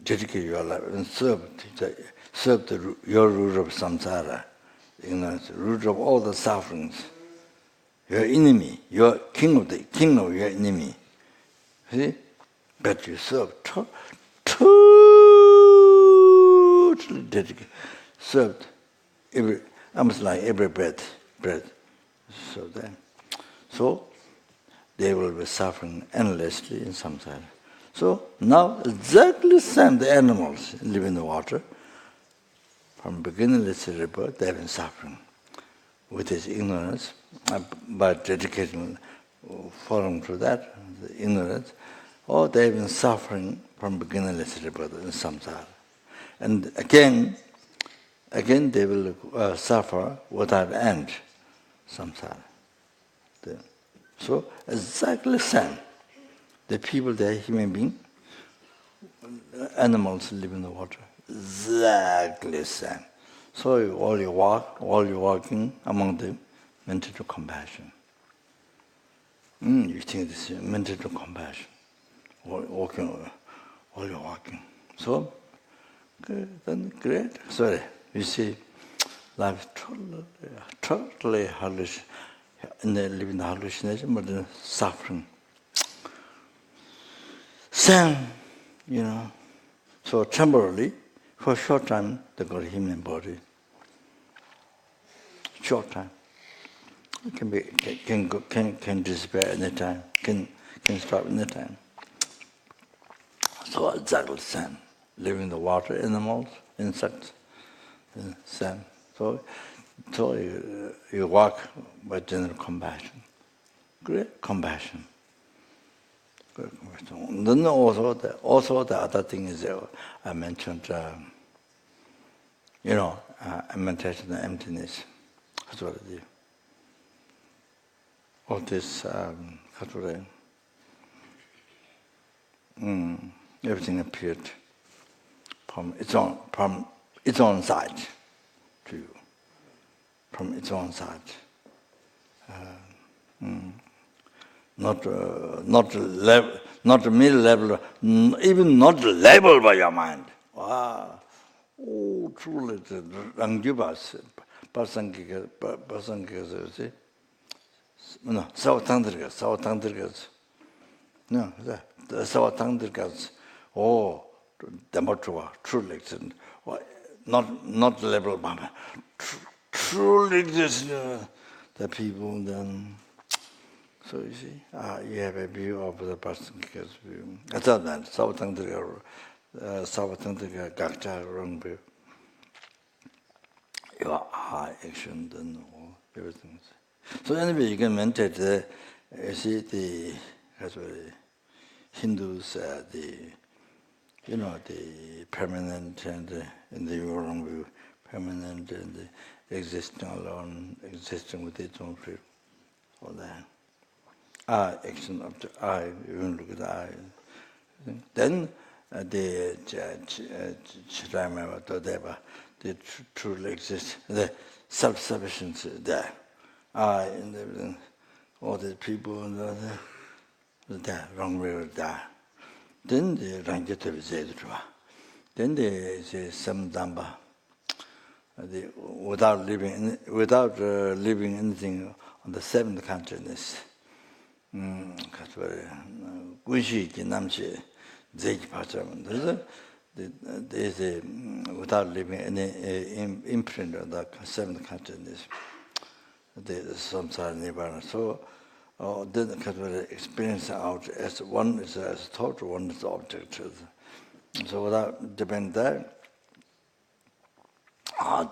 dedicate your life and serve your root of samsara, ignorance, root of all the sufferings. Your enemy, your king of your enemy. See? But you serve totally dedicated. Served almost like every breath. So they will be suffering endlessly in samsara. So now exactly the same, the animals live in the water. From beginningless rebirth, they have been suffering with this ignorance, by dedicating, following through that, the ignorance, or they have been suffering from beginningless rebirth in samsara. And again they will suffer without end, samsara. So exactly the same. The people, they are human beings, animals live in the water, exactly the same. So all you walking among them, mental to compassion. You think this is mental to compassion. All you're walking. So, then great. Sorry, you see, life totally hallucination, in the living hallucination, but the suffering. Same, so temporarily, for a short time, they got a human body. Short time. It can disappear any time, can stop any time. So exactly the same. Living in the water, animals, insects, same. So you walk by general compassion. Great compassion. Then also the other thing is I mentioned, meditation and emptiness. That's what I do. All this, everything appeared from its own side to you, from its own side. Not a middle level, even not labeled by your mind. Wow. Oh, truly, the Rangjubas, Pasangika, no, Savatandrikas. No, the Savatandrikas. Oh, the Motua, truly existent. Not labeled by mind. Truly existent. The people then. So you see, you have a view of the Pasangika's view. That's not that. Savatandrika, Gakcha, wrong view. Your high action, then all, everything. So anyway, you can meditate. You see the Hindus, the permanent and in the wrong view, permanent and the existing alone, existing with its own free, all that. Action of the eye, even look at the eye. Then the Chidamava Todeva, they truly exist, the self-sufficiency there. And everything, all the people there, wrong way there. Then the Rangjata Vizedra. Then they say Samdamba. Without living anything on the seventh consciousness. Gushi Namchi Zeki Pachamon. There's without leaving any imprint of the seventh consciousness, the samsara nibbana. So then experience out as one is as thought, one is object. So without depend that,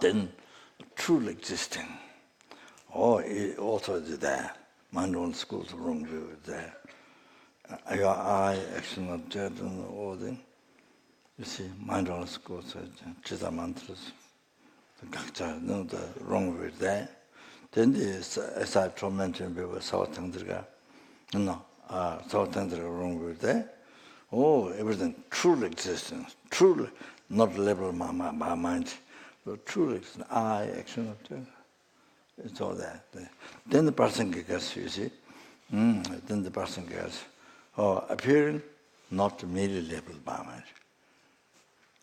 then truly existing. It also is there. Mind on schools wrong view is there. Your eye, action, object, and all things. You see, mindfulness goes to Chitta mantras, the Gakcha, the wrong way there. Then as I mentioned before, Savatandrika, Savatandrika wrong way there. Everything truly existence, truly not labeled by mind, but truly existence, eye, action, it's all that. Then the person gets, you see, then the person gets, appearing not merely labeled by mind.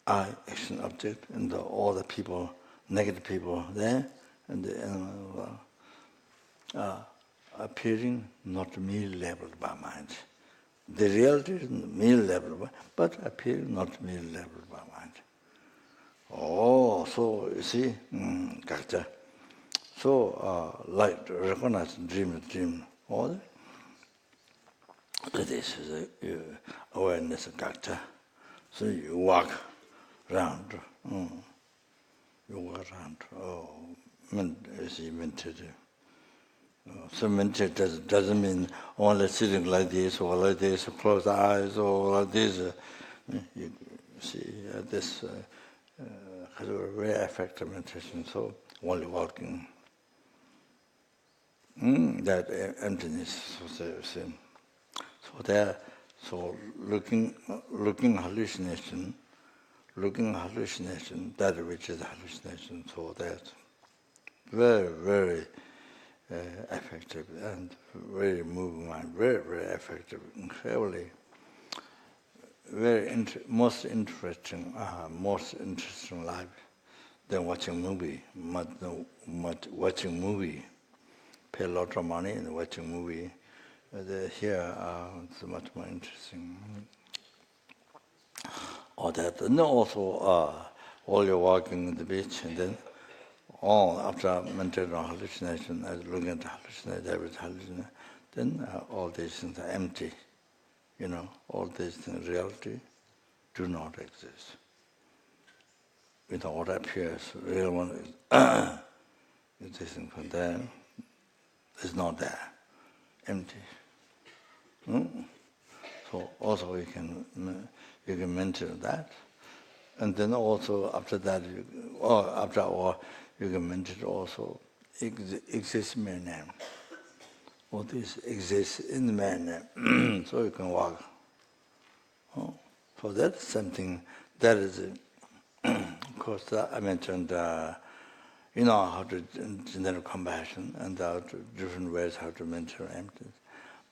I, action, object, and all the people, negative people there, and the animal appearing not merely labeled by mind. The reality is merely labeled, but appearing not merely labeled by mind. So you see, Gakcha. So, like recognize dream, all that. This is awareness of Gakcha. So you walk around, meditate. So meditate doesn't mean only sitting like this, or like this, close the eyes, or like this. You see, this has a very effective meditation, so only walking. That emptiness, so looking hallucination, that which is hallucination, so that's very, very effective and very moving mind, very, very effective, incredibly, most interesting life. than watching movie. Watching movie, pay a lot of money and watching movie. Here, it's much more interesting. All that, and also while you're walking on the beach, and then after meditating on hallucination, as looking at the hallucination, every hallucination, then all these things are empty. You know, all these things, reality, do not exist. With what appears, real one is existing from there, is not there, empty. So also you can mention that, and then also after that, you can mention also exists man name. All this exists in the man name, so you can walk. So that's something that is, of course, I mentioned. You know how to generate compassion and different ways how to mention emptiness.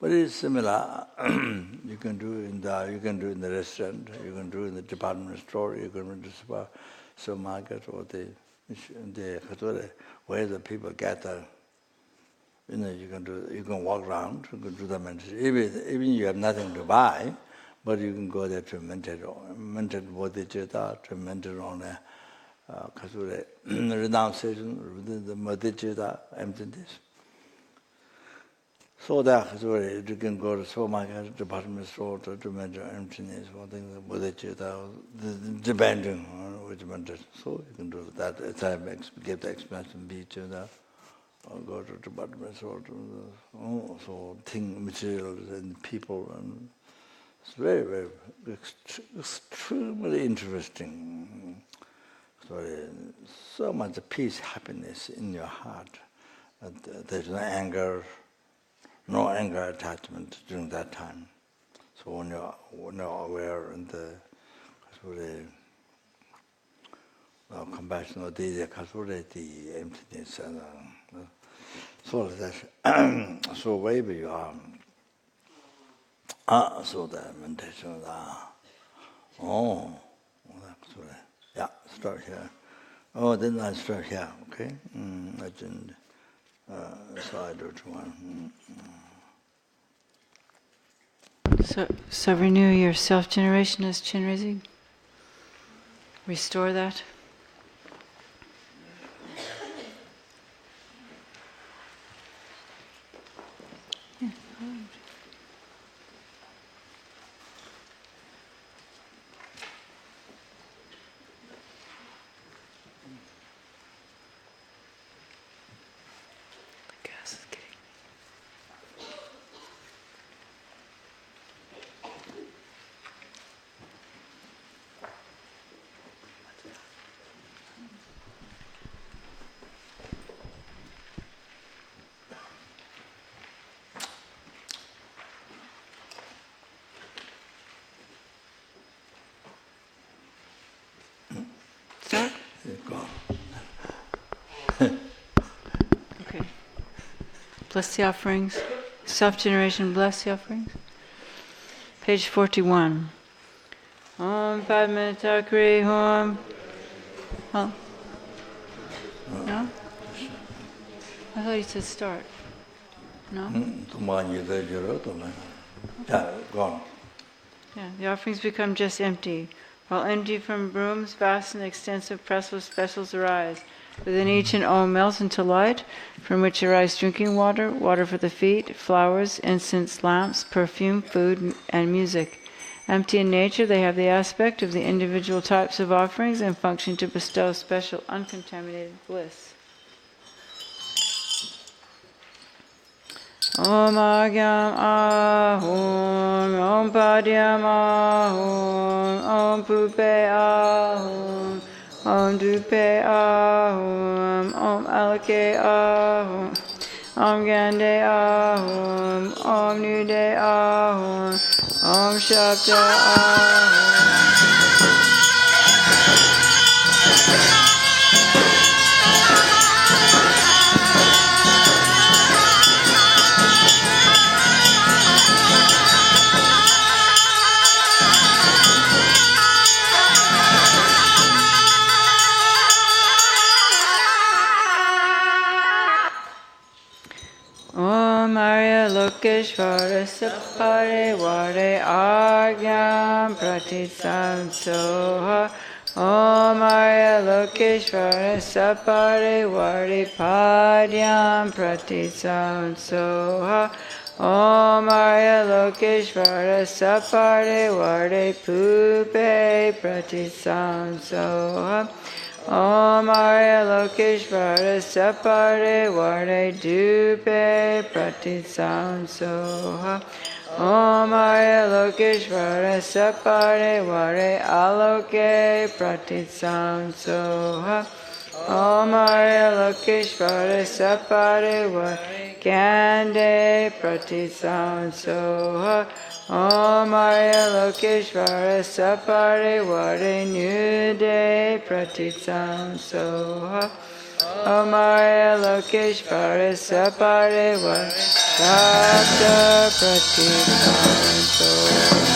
But it's similar. You can do in the restaurant. You can do in the department store. You can do the supermarket or the where the people gather. You know, you can walk around. You can do the meditation. Even you have nothing to buy, but you can go there to meditate bodhichitta, to meditate on renunciation, the bodhichitta, emptiness. So that you can go to supermarket, department store to measure emptiness, or things like bodhichitta, depending on which meditation. So you can do that. As I give the explanation, beach, or go to department store, so materials and people, and it's very, very extremely interesting. So much peace, happiness in your heart. There's no anger attachment during that time. So when you're aware and the compassion of the emptiness, and so that so wherever you are, so the meditation. Yeah, start here. Then I start here, okay? Legend. Slide to one. So renew your self-generation as Chenrezig. Restore that. Yeah. Okay. Bless the offerings. Self-generation, bless the offerings. Page 41. Om Padma Takri Om. Oh. No? I thought he said start. No? Yeah, go on. Yeah, the offerings become just empty. While empty from brooms, vast and extensive pressed specials arise. Within each an Om melts into light, from which arise drinking water, water for the feet, flowers, incense, lamps, perfume, food, and music. Empty in nature, they have the aspect of the individual types of offerings and function to bestow special uncontaminated bliss. Om Agyam Ahum, Om Padyam Ahum, Om Pupe Ahum, Om Dupe Ahum, Om Alake Ahum, Om Gande Ahum, Om Nude Ahum, Om Shabda Ahum. Lokeshvara Sapare Vare Agyam Pratitsam Soha Om Arya Lokeshvara Sapare Vare Padyam Pratitsam Soha Om Arya Lokeshvara Sapare Vare Pupe Pratitsam Soha Om Arya Lokeshvara Sapare Vare Dupe Pratitsam Soha Om Arya Lokeshvara Sapare Vare Aloke Pratitsam Soha Om Arya Lokeshvara Sapare Vare Kande Pratitsam Soha Om Arya Lokeshvara Sapare Vare Nude Pratitsam Soha Om Arya Lokeshvara Sapare Vare Sapta Pratitsam Soha.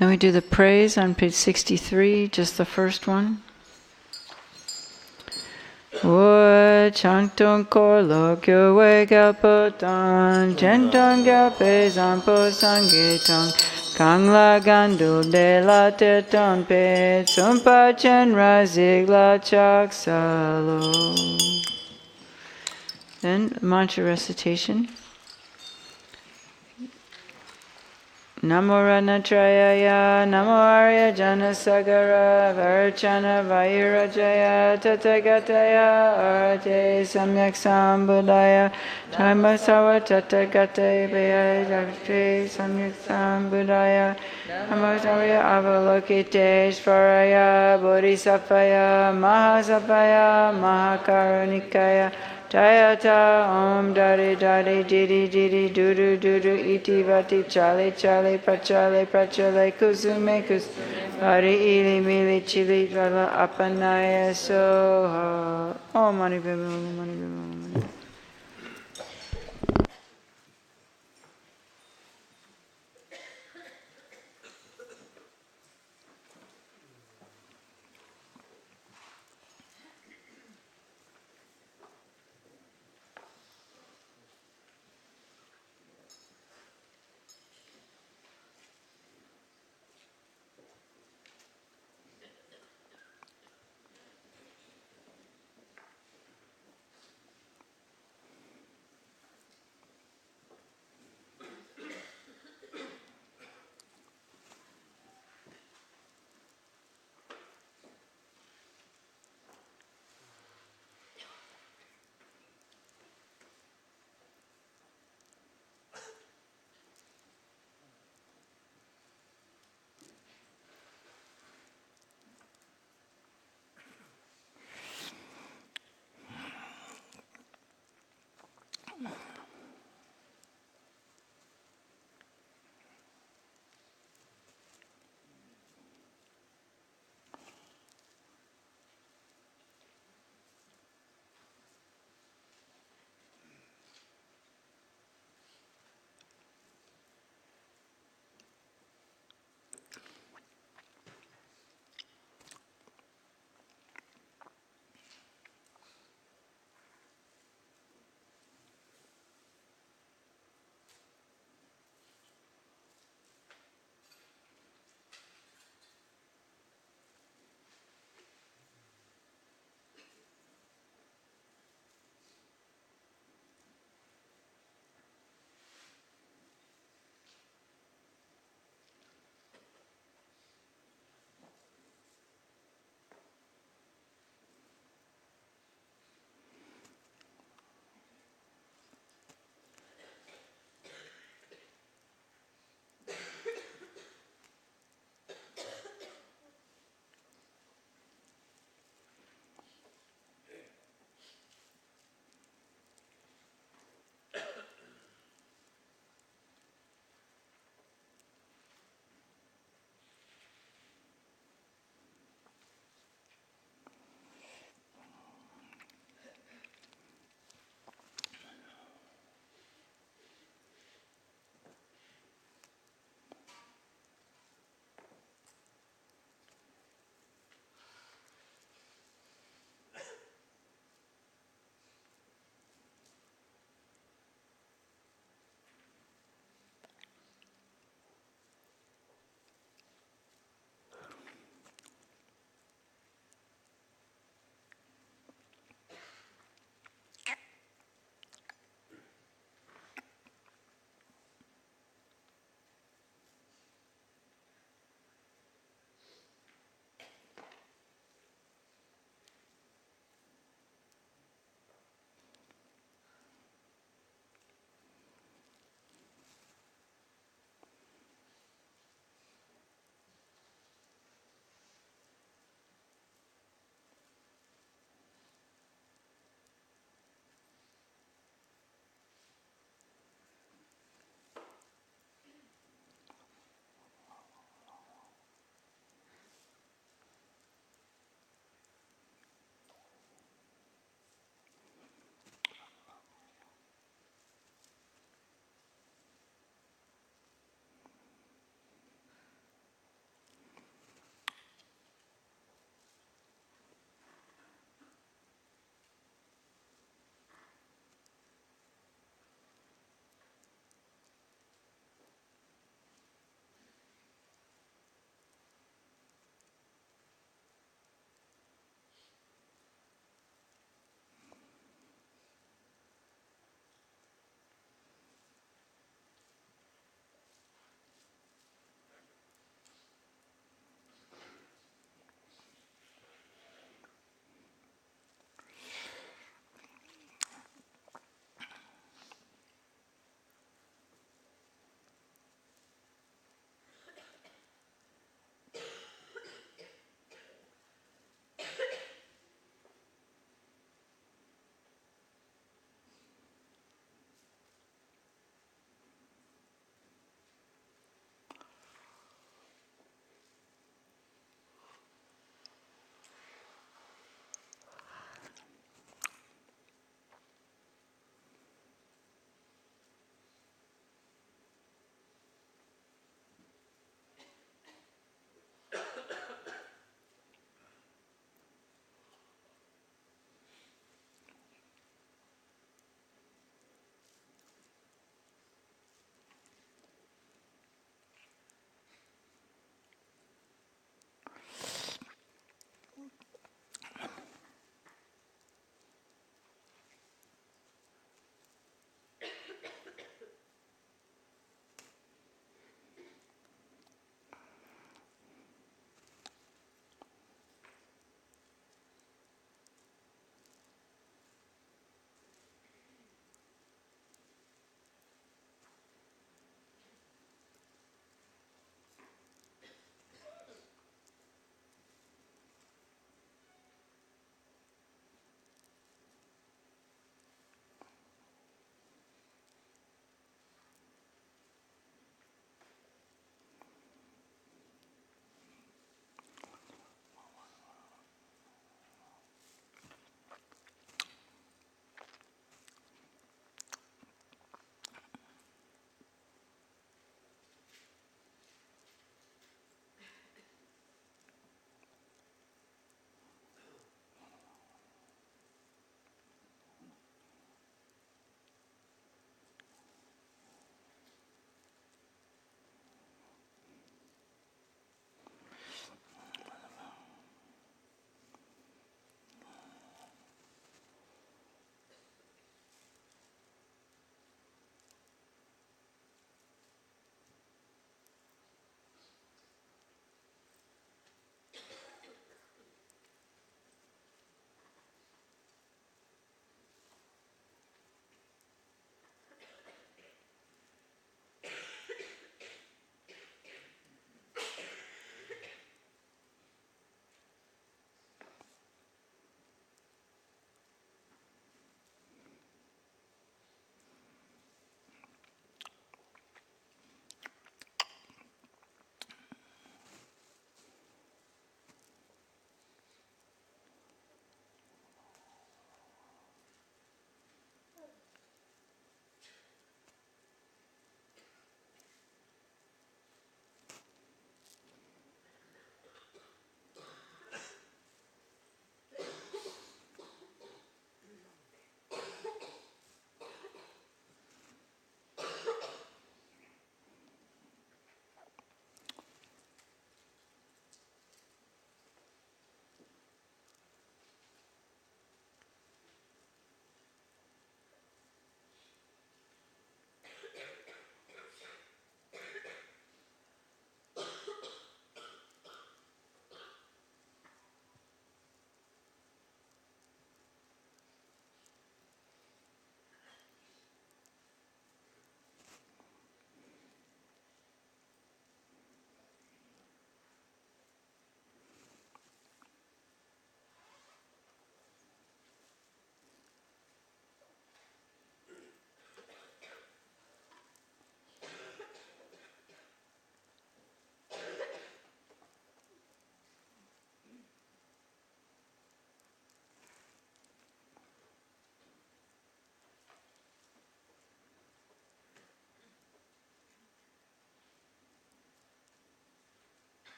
Then we do the praise on page 63, just the first one. Wo chantong kor lo kyo we gyalpo tan, chentong gyalpe zampo sangitong, kang la gandu de la te ton pe, tsumpa Chenrezig la chak salo. Then mantra recitation. Namo Ranatrayaya, Namo Arya Janasagara, Varachana Vairajaya, Tathagataya, Arate Samyak Sambudaya, Dhammasawa Tathagate Vaya Jagate Samyak Sambudaya, Namatarya Avalokite Svaraya, Bodhisattvaya, Mahasattvaya, Mahakarunikaya, Jayata Om Dari Dari Didi Didi Dudu Dudu Iti Vati Chali Chali Prachale Prachale Kusume Kus Hari Ili Mili Chili Vala Apanaya Soha Om Mani Padme Hum Mani Padme Hum Mani.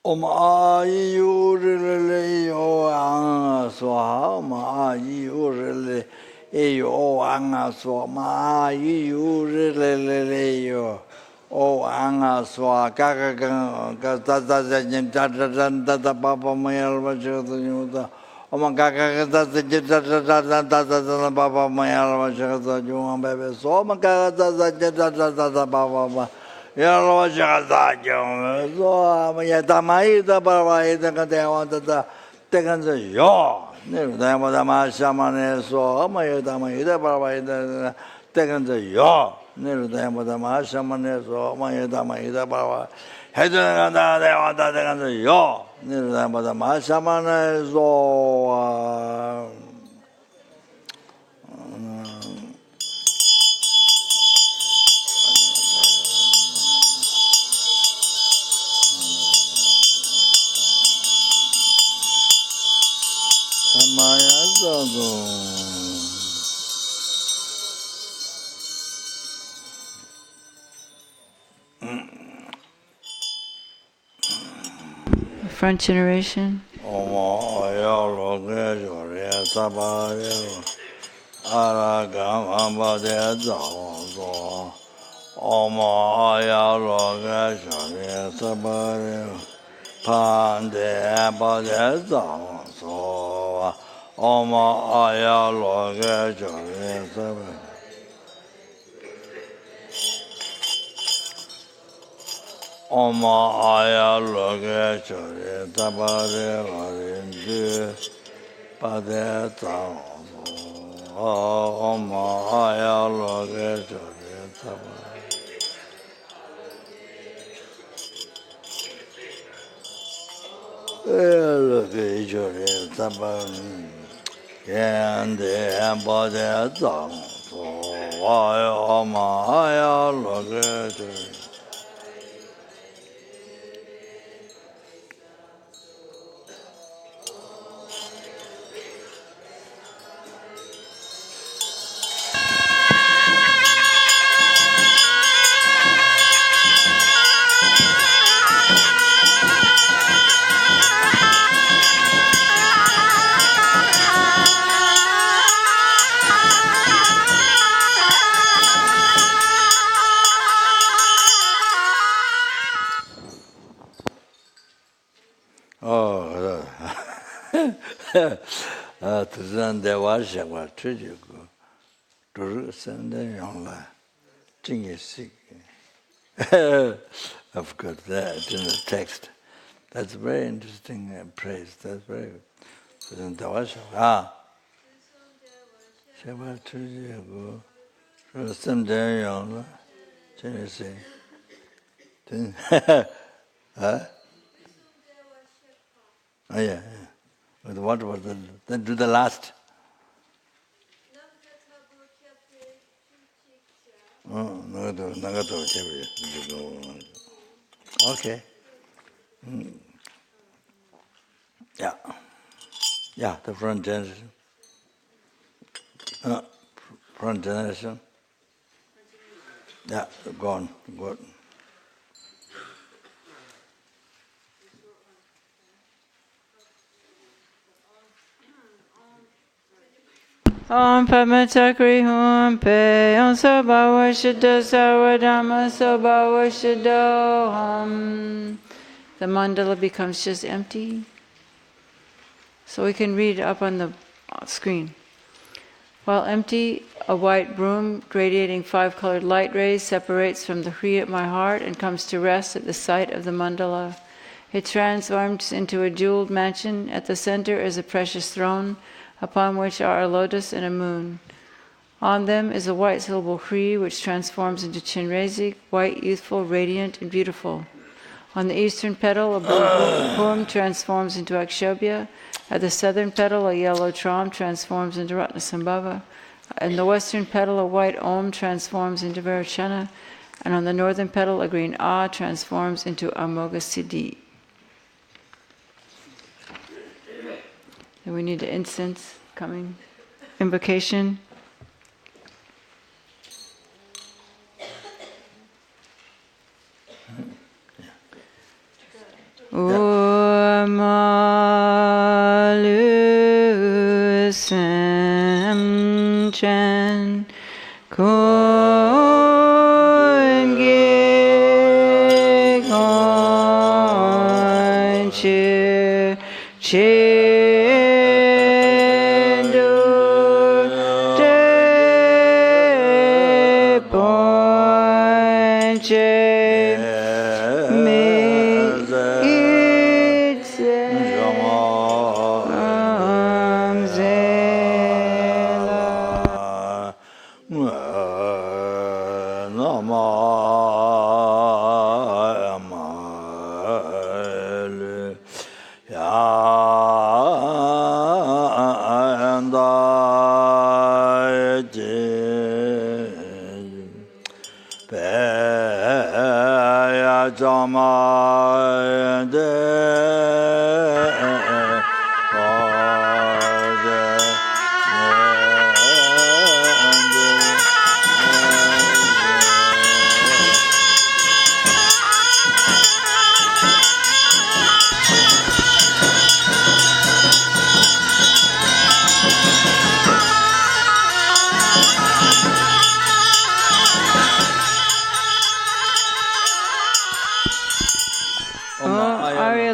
Om Ayu Rile Yo Anga Swaha, Om Ayu Rile Yo Anga Swaha, Ma Ayu Rile Yo. Oh, anga swa kaka kaka tata jin tata tata papa mayal vachu tujuta. Oh, my kaka tata jin tata tata tata papa mayal vachu tujuta bebe. So my kaka tata jin tata tata papa mayal vachu tujuta. So my tamai tata papa ita katewa tata tekan se yo. Never dama dama shamane so my tamai tata papa ita tekan se yo. Nirudayamada Shamane so Mayadamaida Baba Hedaganda they want that and yo Nirudayamada Shamane so Samaya Zodo. Front generation. Oma aya loge chore tabare varindu pade tao. Oma aya loge chore tabare. Loge chore tabare. Kende pade tao. Oma aya loge chore. Tuzan dewa shakwa chujiku duru sende yongla jingi sik. I've got that in the text. That's very interesting praise. That's very good. Tuzan dewa shakwa. Shakwa chujiku duru sende yongla jingi sik. Huh? Oh, yeah. What was the... Then do the last. Oh, okay. Yeah. Yeah, the front generation. Front generation. Yeah, gone. Good. Om Padma Chakri Hum Pe Om Soba Vashida Sawadama Soba Vashido Hum. The mandala becomes just empty. So we can read up on the screen. While empty, a white broom radiating 5 colored light rays separates from the Hri at my heart and comes to rest at the site of the mandala. It transforms into a jeweled mansion. At the center is a precious throne, upon which are a lotus and a moon. On them is a white syllable Hri, which transforms into Chenrezig, white, youthful, radiant, and beautiful. On the eastern petal, a blue Hum transforms into Akshobhya. At the southern petal, a yellow Tram transforms into Ratnasambhava. In the western petal, a white Om transforms into Vairocana. And on the northern petal, a green A transforms into Amoga Siddhi. And we need the incense coming. Invocation. Om malu sem chen kun gi gon chi chin du de bon che me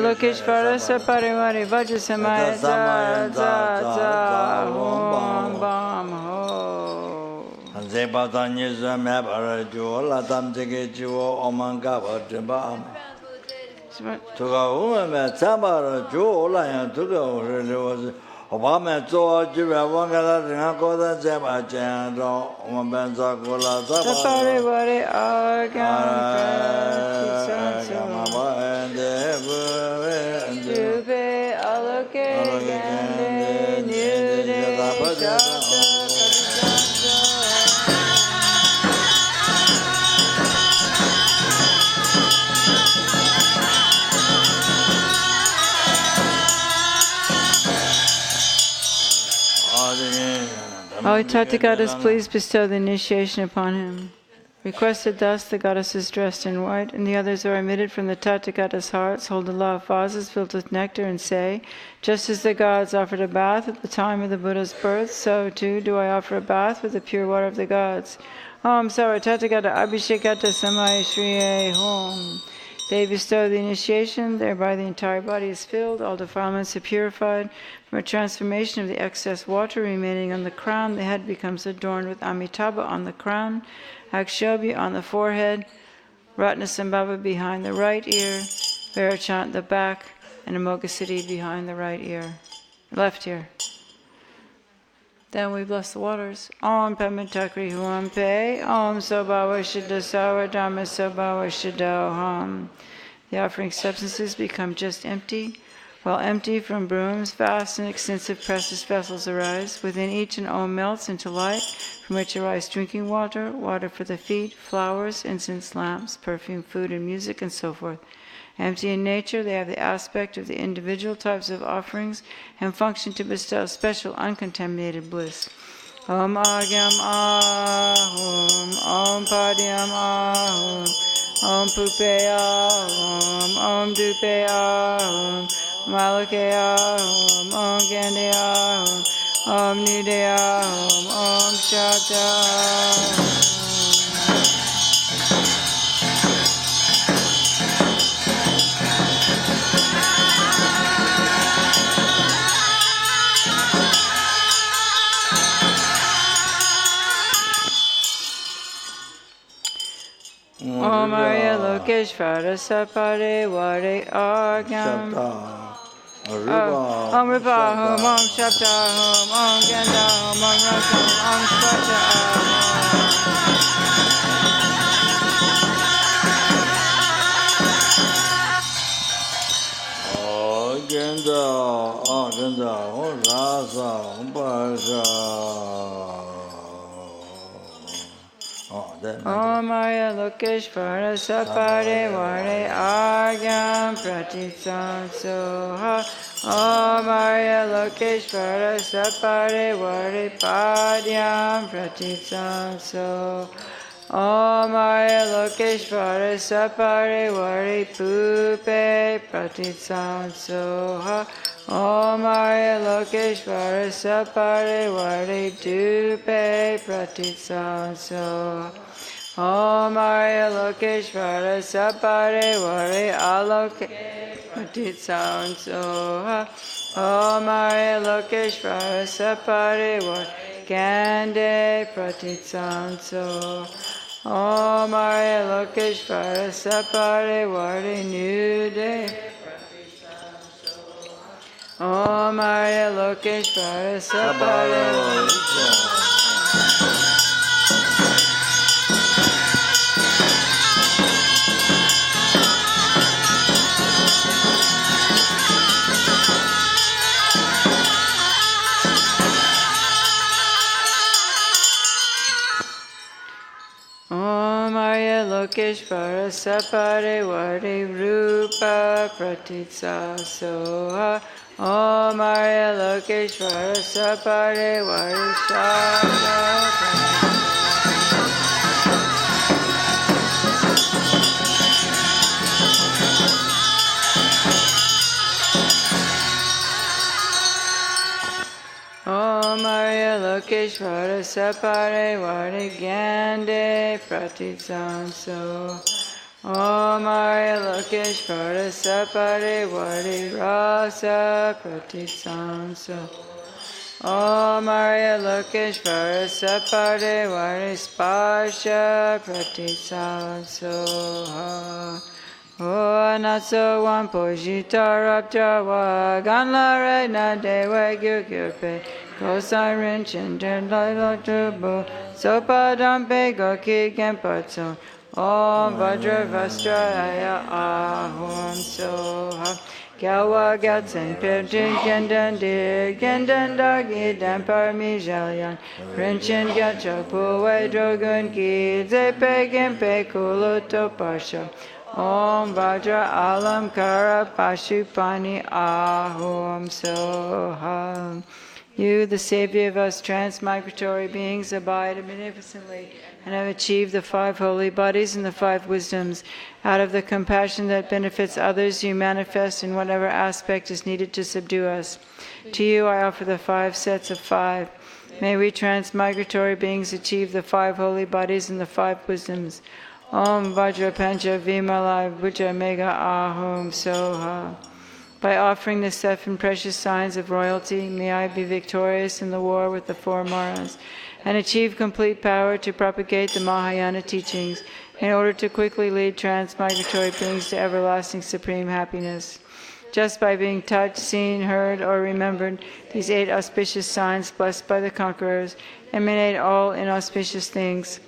Lokeshvara Saparimari Vajasamaya Za Za Za Om Bam Ho Zopa Tanyisa Mabara Jola Tamjeke Jiwo Omangava Jimba Tuga Uma Tabara Jola and Tuga was Obama Zoa Jiva Wangala Rinako Zeba Jando Omabenza Gola Saparimari Agam Jube Aloke Gande Nude O Tathagatas, please bestow the initiation upon him. Requested thus, the goddess is dressed in white, and the others are emitted from the Tathagata's hearts, hold aloft vases filled with nectar, and say, just as the gods offered a bath at the time of the Buddha's birth, so too do I offer a bath with the pure water of the gods. Om Sara Tathagata Abhishekata Samaya Shriye Hom. They bestow the initiation, thereby the entire body is filled, all defilements are purified. From a transformation of the excess water remaining on the crown, the head becomes adorned with Amitabha on the crown, Akshobhya on the forehead, Ratnasambhava behind the right ear, Varachant the back, and Amoghasiddhi behind the right ear, left ear. Then we bless the waters. Om Pematakri Huam Pe, Om Sobhava Shuddha Sawa Dharma Sobhava Shuddha Ham. The offering substances become just empty. While empty from brooms, vast and extensive precious vessels arise. Within each an Om melts into light, from which arise drinking water, water for the feet, flowers, incense, lamps, perfume, food, and music, and so forth. Empty in nature, they have the aspect of the individual types of offerings and function to bestow special uncontaminated bliss. Om Agyam Ahum, Om Padyam Ahum, Om Pupe Ahum, Om Dupe Ahum, Malake Ahum, Om Gandhi Ahum, Om Nude Ahum, Om Shakta Ahum. Om Arya Lokeshvara Sapare Vare Agyam Om Ripahum, Om Shaptahum, Om Gandahum, Om Rasam, Om Swatahum. Ganda, Om Rasa, Om Pasha. Om Arya Lokeshvara Sapare Vare Agyam Pratitsam Soha. Om Arya Lokeshvara Sapare Vare Padyam Pratitsam Soha. Om Arya Lokeshvara Sapare Vari Pupe Pratitsansoha. Om Arya Lokeshvara Sapare Vari Dupe Pratitsansoha. Om Arya Lokeshvara Sapare Vari Aloke Pratitsansoha. Om Arya Lokeshvara Sapare Vari Gande Pratitsansoha. Om Arya Lokeshvara Sapare Vari Nude. Om Arya Lokeshvara Sapare Vari. Om Arya Lokeshvara Sapare Vari Rupa Pratitsasoha. Om Arya Lokeshvara Sapare Vari Shaka. Om Arya Lokeshvara Sapare Vari Gande Pratitsanso. Om Arya Lokeshvara Sapare Vari Rasa Pratitsanso. Om Arya Lokeshvara Sapare Vari Sparsha Pratitsanso. O Natso Wampo Jitarapjawa Ganlare Nadewa Gyurgyurpe Kosan Rinchin Dendalo Tubu Zopa Dampe Goki Genpatso Om Vajra Vastraya Ahom Soha Gyawa Gatsen Pirjin Gendan Dir Gendan Dagi Dampar Mijalyan Rinchin Gatcha Puwe Drogun Ki Zepe Genpe Kuluto Pasha Om Vajra Alam Kara Pashupani Ahom Soham. You, the Savior of us transmigratory beings, abide magnificently and have achieved the 5 holy bodies and the 5 wisdoms. Out of the compassion that benefits others, you manifest in whatever aspect is needed to subdue us. To you I offer the 5 sets of 5. May we transmigratory beings achieve the 5 holy bodies and the 5 wisdoms. Om Vajra Pancha Vimala Bhuja Mega Ahom Soha. By offering the 7 precious signs of royalty, may I be victorious in the war with the 4 Maras and achieve complete power to propagate the Mahayana teachings in order to quickly lead transmigratory beings to everlasting supreme happiness. Just by being touched, seen, heard, or remembered, these 8 auspicious signs blessed by the conquerors emanate all inauspicious things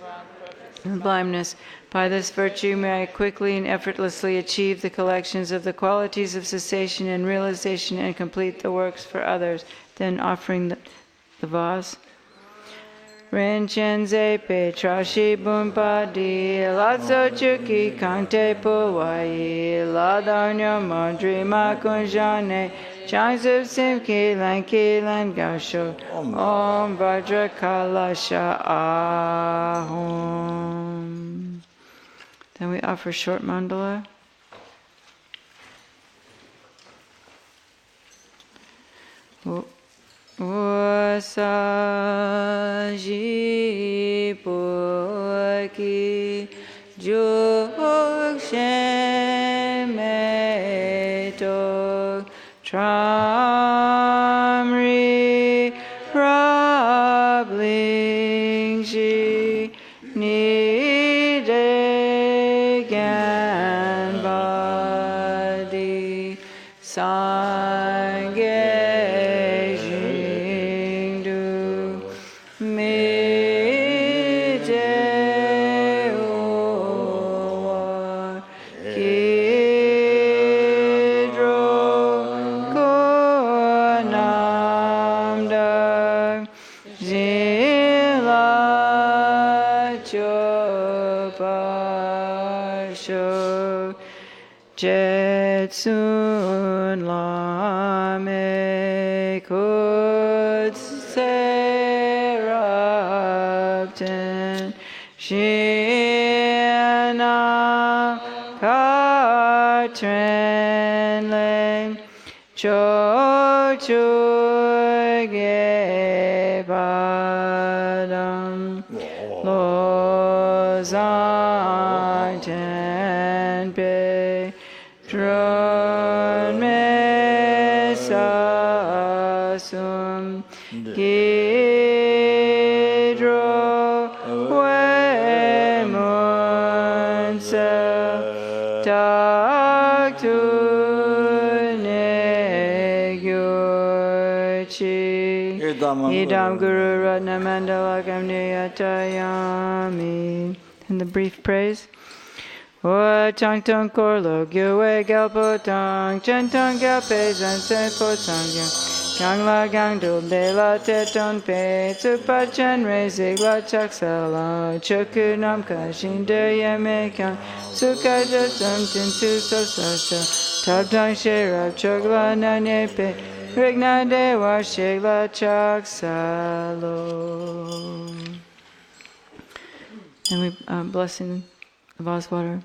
and blindness. By this virtue may I quickly and effortlessly achieve the collections of the qualities of cessation and realization and complete the works for others. Then offering the vase. Rinchen pe trashi bumpadi latso chuki kante puwai ladarnya mandri makunjane Changsup simki lan gasho Om Vajra Kalasha Ahom. Then we offer short mandala. Wasaji Purki Jukshemeto Tramri Rablingshi Nidegan Badi Sange Jingdu Mite Uwa Kidro Konamda Zila Chopasho Jetsun Lame Kutserapten Shi tren le cho chu ge badam lo zang ten pe tron me sa sum gi dro we mun sa tak tu ne gyo chi idam guru ratna mandala gamniyatayami. And the brief praise. O chang tong kor lo gyo we gal po tong chen tong gal pe zan se po tong yang gang la gang do de la te ton pe tsu pa Chenrezig la chak sa la choku nam ka shin de ye me kang su ka je sam tin tu so sa cha tab tang she rab chok la na ne pe rig na de wa she la chak sa lo. And we blessing the Voss water.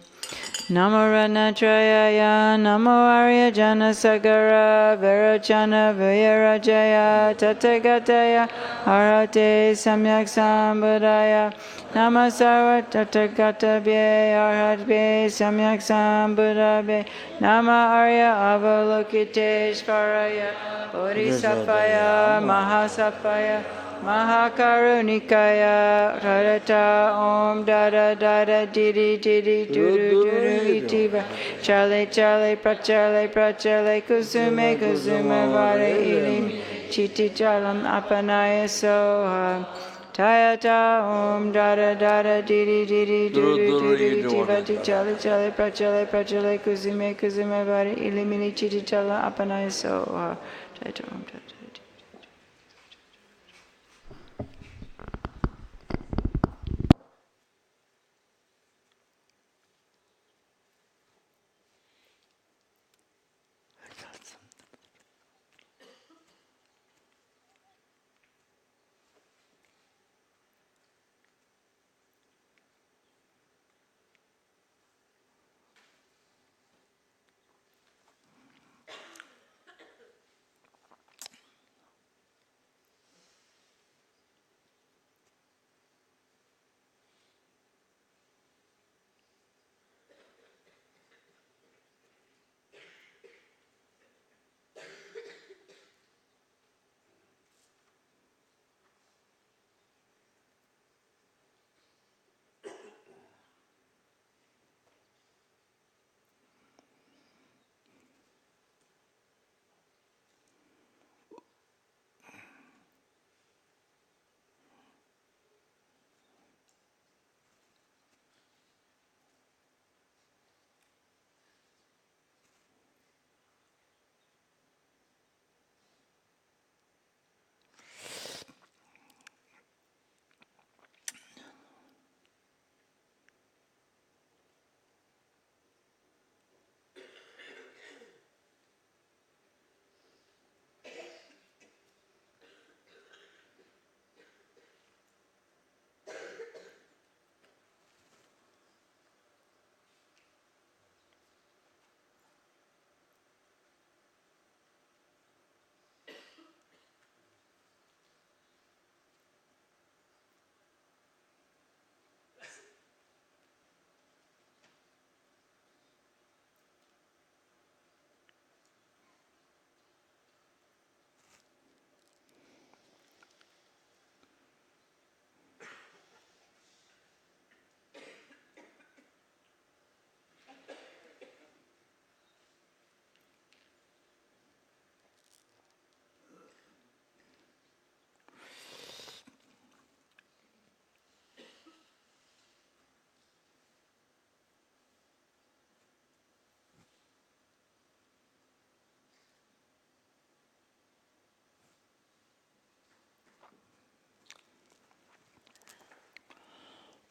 Namo Ratnatrayaya, Namo Arya Jana Sagara, Verachana Vyarajaya, Tathagata Arhate Samyak Sambuddhaya, Namo Sarva Tathagata Bhe Arhatve Samyak Sambuddhabe, Namo Arya Avalokiteshvaraya, Bodhisattvaya, Mahasattvaya, Mahakarunikaya Radata Om Dada Dada Didi Didi Dudu Dudu Itiva Chale Chale Prachale Prachale Kusume Kusume Vare Ilim Chiti Chalam Apanaya Soha Tayata Om Dada Dada Didi Didi Dudu Dudu Itiva Chale Chale Prachale Prachale Kusume Kusume Vare Ilim Chiti Chalam Apanaya Soha Tayata Om Dada.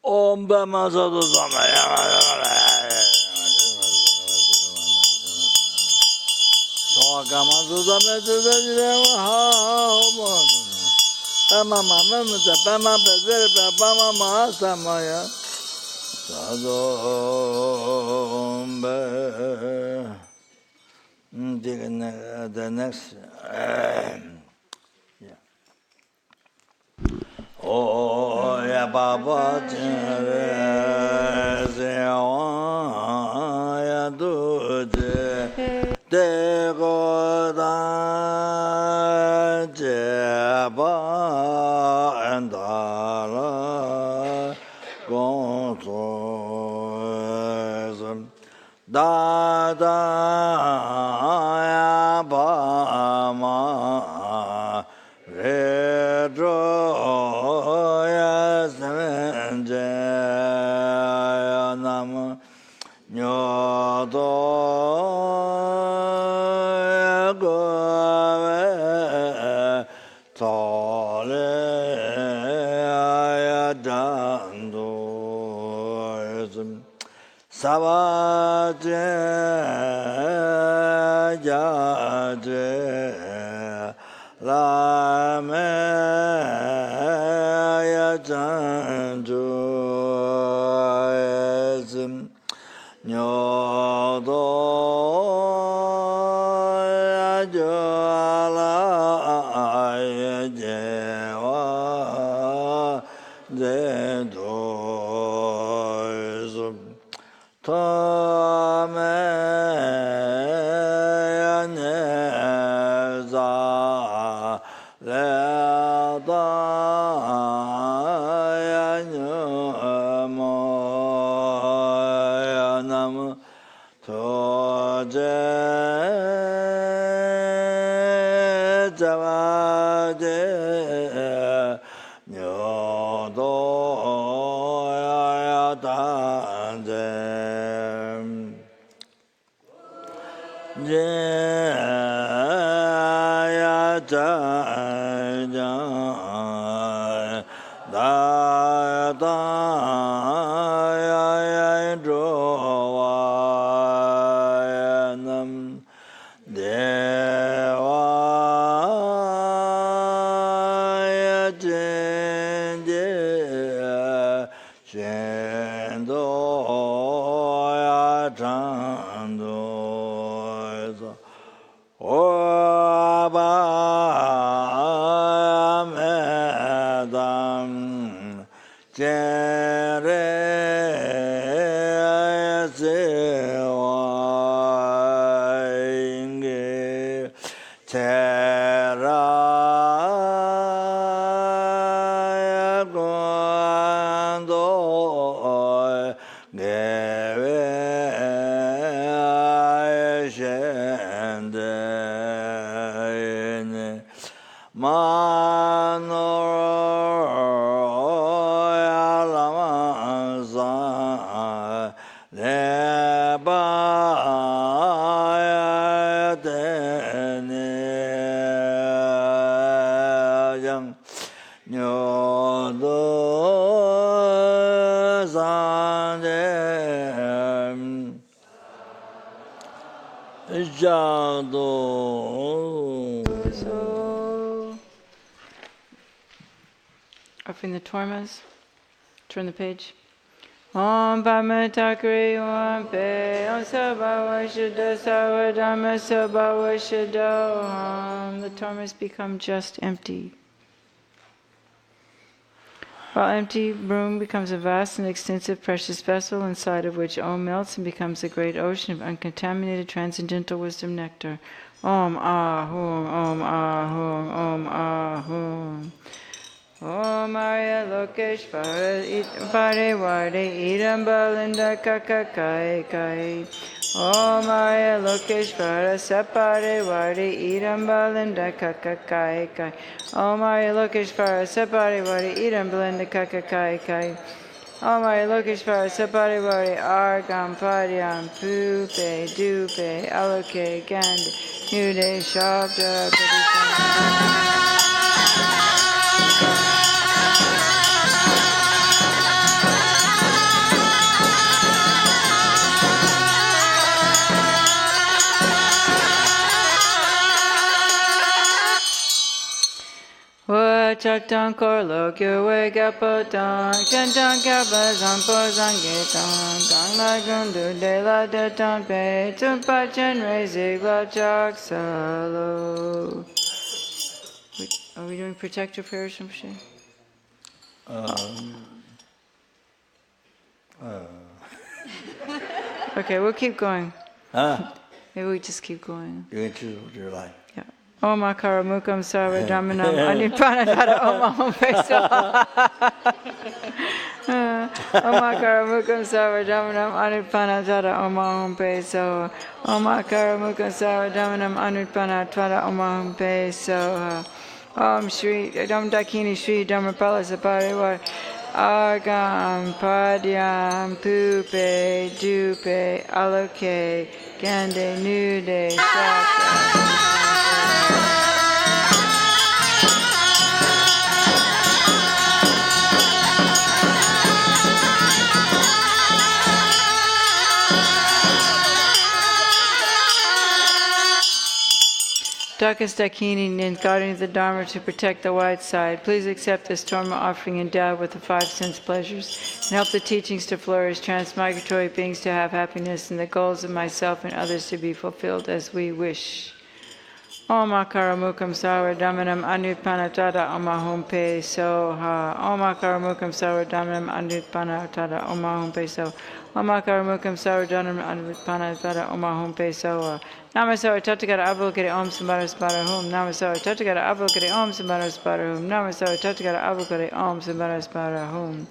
Om Bama Soto Sama Kama Susame Bama Mama Bama Bezer Bama Mahasamaya Sadom Be the next. Oh, ya Baba Chenrezig ya duje de goda jeba andala gonzo da ya ba ma redro Sabaje jaje lame ya janju ezim nyodo ya jala ya jewa zedo ezim tame ya neza leda ya nyamo ya nam toje javade nyodo ya dande ya ja da da ya dro wa nam dewa ya jenje shendo ya chando Offering the tormas. Turn the page. Om Pamatakri Om Pe Om Sabhava Shuddha Sarva Dhamma Sabhava Shuddha Om. The tormas become just empty. While empty room becomes a vast and extensive precious vessel inside of which Om melts and becomes a great ocean of uncontaminated transcendental wisdom nectar. Om Ahum, Om Ahum, Om Ahum. Om Arya Lokeshvara Parivare Idam Balinda Kakakai Kai. Om Arya Lokeshvara Saparivare Idam Balinda Kakakai Kai. Om Arya Lokeshvara Saparivare Idam Balinda Kakakai Kai. Om Arya Lokeshvara Saparivare Argam Padyam Pupe Dupe Aloke Gandhi Nude Shabda Pradipam. chaktan korlo gyue gapo tang chantan kapa zampo zangetang gang la gundu de la de tan pe tumpa Chenrezig la chak salo. Are we doing protective prayers, Rinpoche? Okay, we'll keep going. Maybe we just keep going. You can choose what you like. Yeah. Om Akara Mukam Sarva Dhamanam Anipanadhara Om Aham Peso. Om Akara Mukam Sarva Dhamanam Anipanadhara Om Aham Peso. Om Akara Mukam Sarva Dhamanam Anipanadhara Om Aham Peso. Om Shri Dam Dakini Shri Dhamapala Saparivar Agam Padyam Pupe Dupe Aloke Gande Nude Shaka. Dakas Dakini, guardian of the Dharma to protect the white side, please accept this Torma offering endowed with the 5 sense pleasures and help the teachings to flourish, transmigratory beings to have happiness, and the goals of myself and others to be fulfilled as we wish. Om Akara Mukam Sarva Dhamanam Anupanatata Om Ahum Pe Soha. Om Akara Mukam Sarva Dhamanam Anupanatata Om Ahum Pe Soha. Om Akara Mukam Sarva Dhamanam Anupanatata Om Ahum Pe Soha. Namasara Tathagata Avokare Om Sambara Spara Hum. Namasara Tathagata Avokare Om Sambara Spara Hum. Namasara Tathagata Avokare Om Sambara Spara Hum.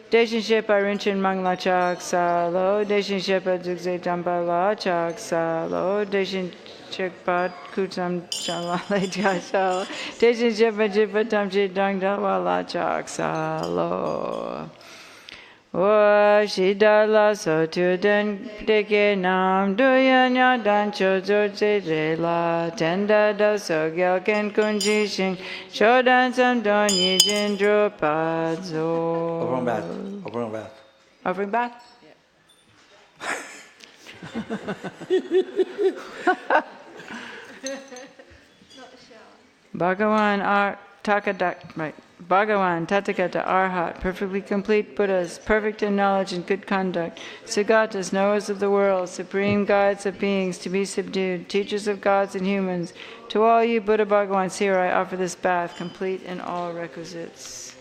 Deshin Shepa Rinchin Mangla Chak Salo. Deshin Shepa Dugze Dambala Chak Salo. Deshin Chekpat Kutam Chalale Jasal. Deshin Shepa Jipa Tamchi Dangdawala Chak Salo. Shidala sotu den deke nam duyanya dan chozo la tenda da so gyal ken kunji shing shodan sam don yijin dropadzo. Offering bath. Offering bath. Offering bath? Bhagavan right. Bhagavan, Tathagata, Arhat, perfectly complete Buddhas, perfect in knowledge and good conduct, Sagatas, knowers of the world, supreme guides of beings to be subdued, teachers of gods and humans, to all you Buddha Bhagavans here I offer this bath, complete in all requisites.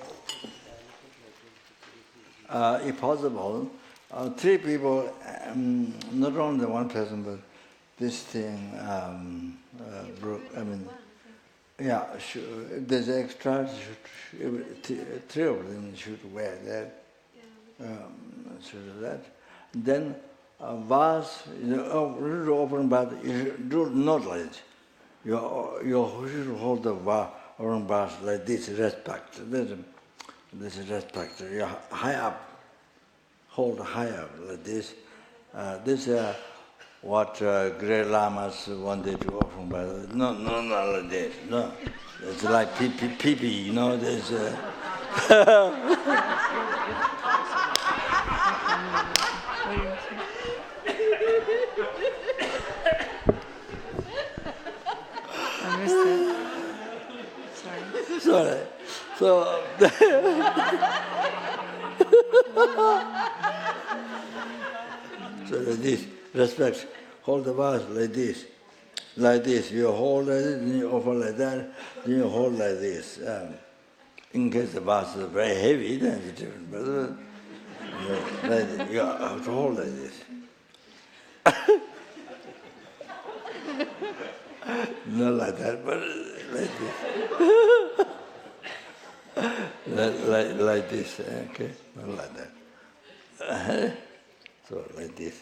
If possible, 3 people, not only one person, but this thing, yeah, if there's extra, 3 of them should wear that. Should do that. Then vase, open bath, you should do not like it. You should hold the open vase like this, respect. This is respect. You high up, hold high up like this. This is what great lamas wanted to offer, but no, not like this. No, it's like pee, you know. There's. I missed that. Sorry. So. So this respect. Hold the vase like this. Like this. You hold like this, then you offer like that, then you hold like this. In case the vase is very heavy, then it's different. But like this. You have to hold like this. Not like that, but like this. like this, okay? Not like that. So like this.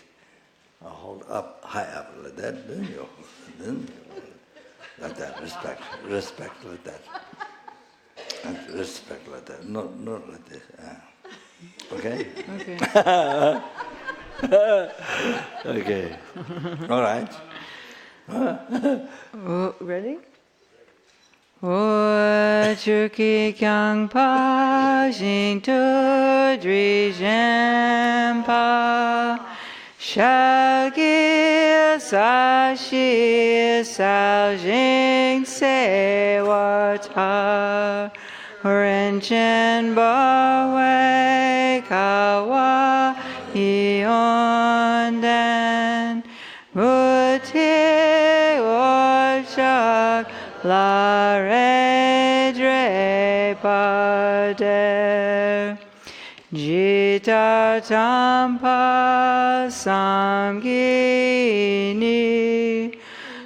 Hold up, high up like that, then you like that, respect like that. And respect like that, not like this. Okay? Okay. Okay. All right. Ready? Chuki kyang pa jing tu dri jen pa shagi sa shi sa jing se wa ta Renchen Bawe Kawa Iondan Buti Ochak La Redre Pader Jita Tampa Samgini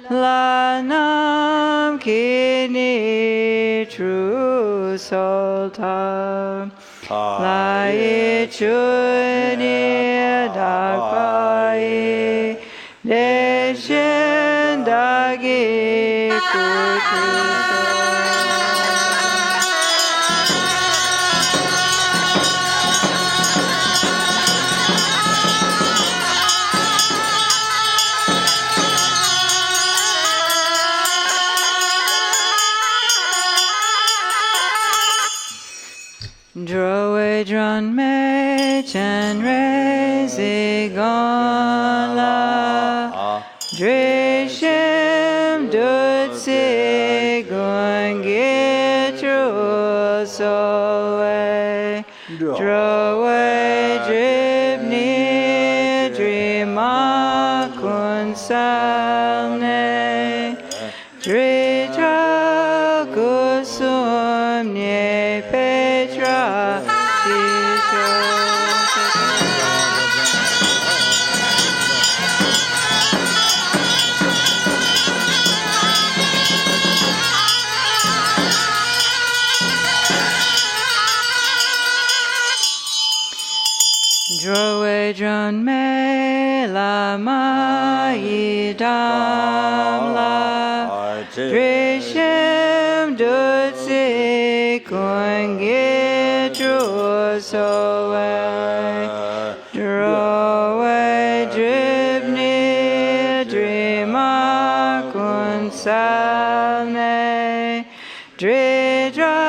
Lanam Kini True Solta Lai Chuni Dakpai Deshin Dagi Kutu Drowe dron me Chenrezig la Drishim dutsi gungitru soe Drowe dribni drima kunsalne Dritra kusum nye petra Drowe dron me Lama idam la Drishim dutsi kungitru soe Drowe dribni drima kunsalne Dridra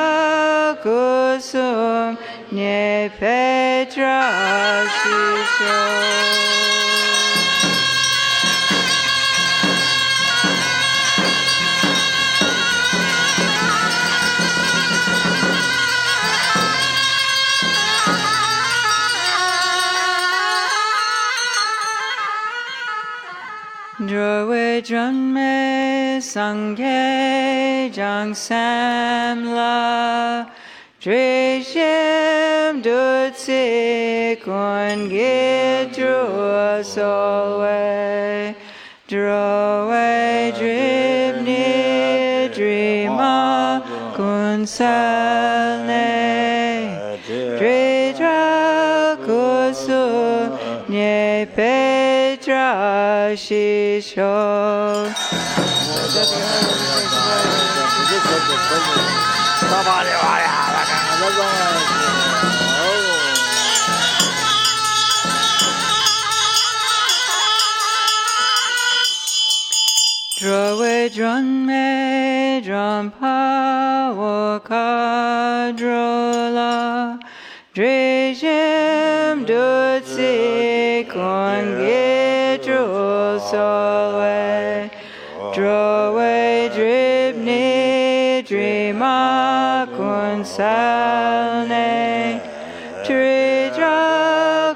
kusum nye petra shisho Drowe dron me sangye jang sam la Drishim dutsi kungitru soe Drowe dribni drima kunsalne Dridra kusu nye petra shisho Drowe dron me dron pa wakadrola Drishim dutsi kungitru soe Drowe dribni drima kunsalne Dridra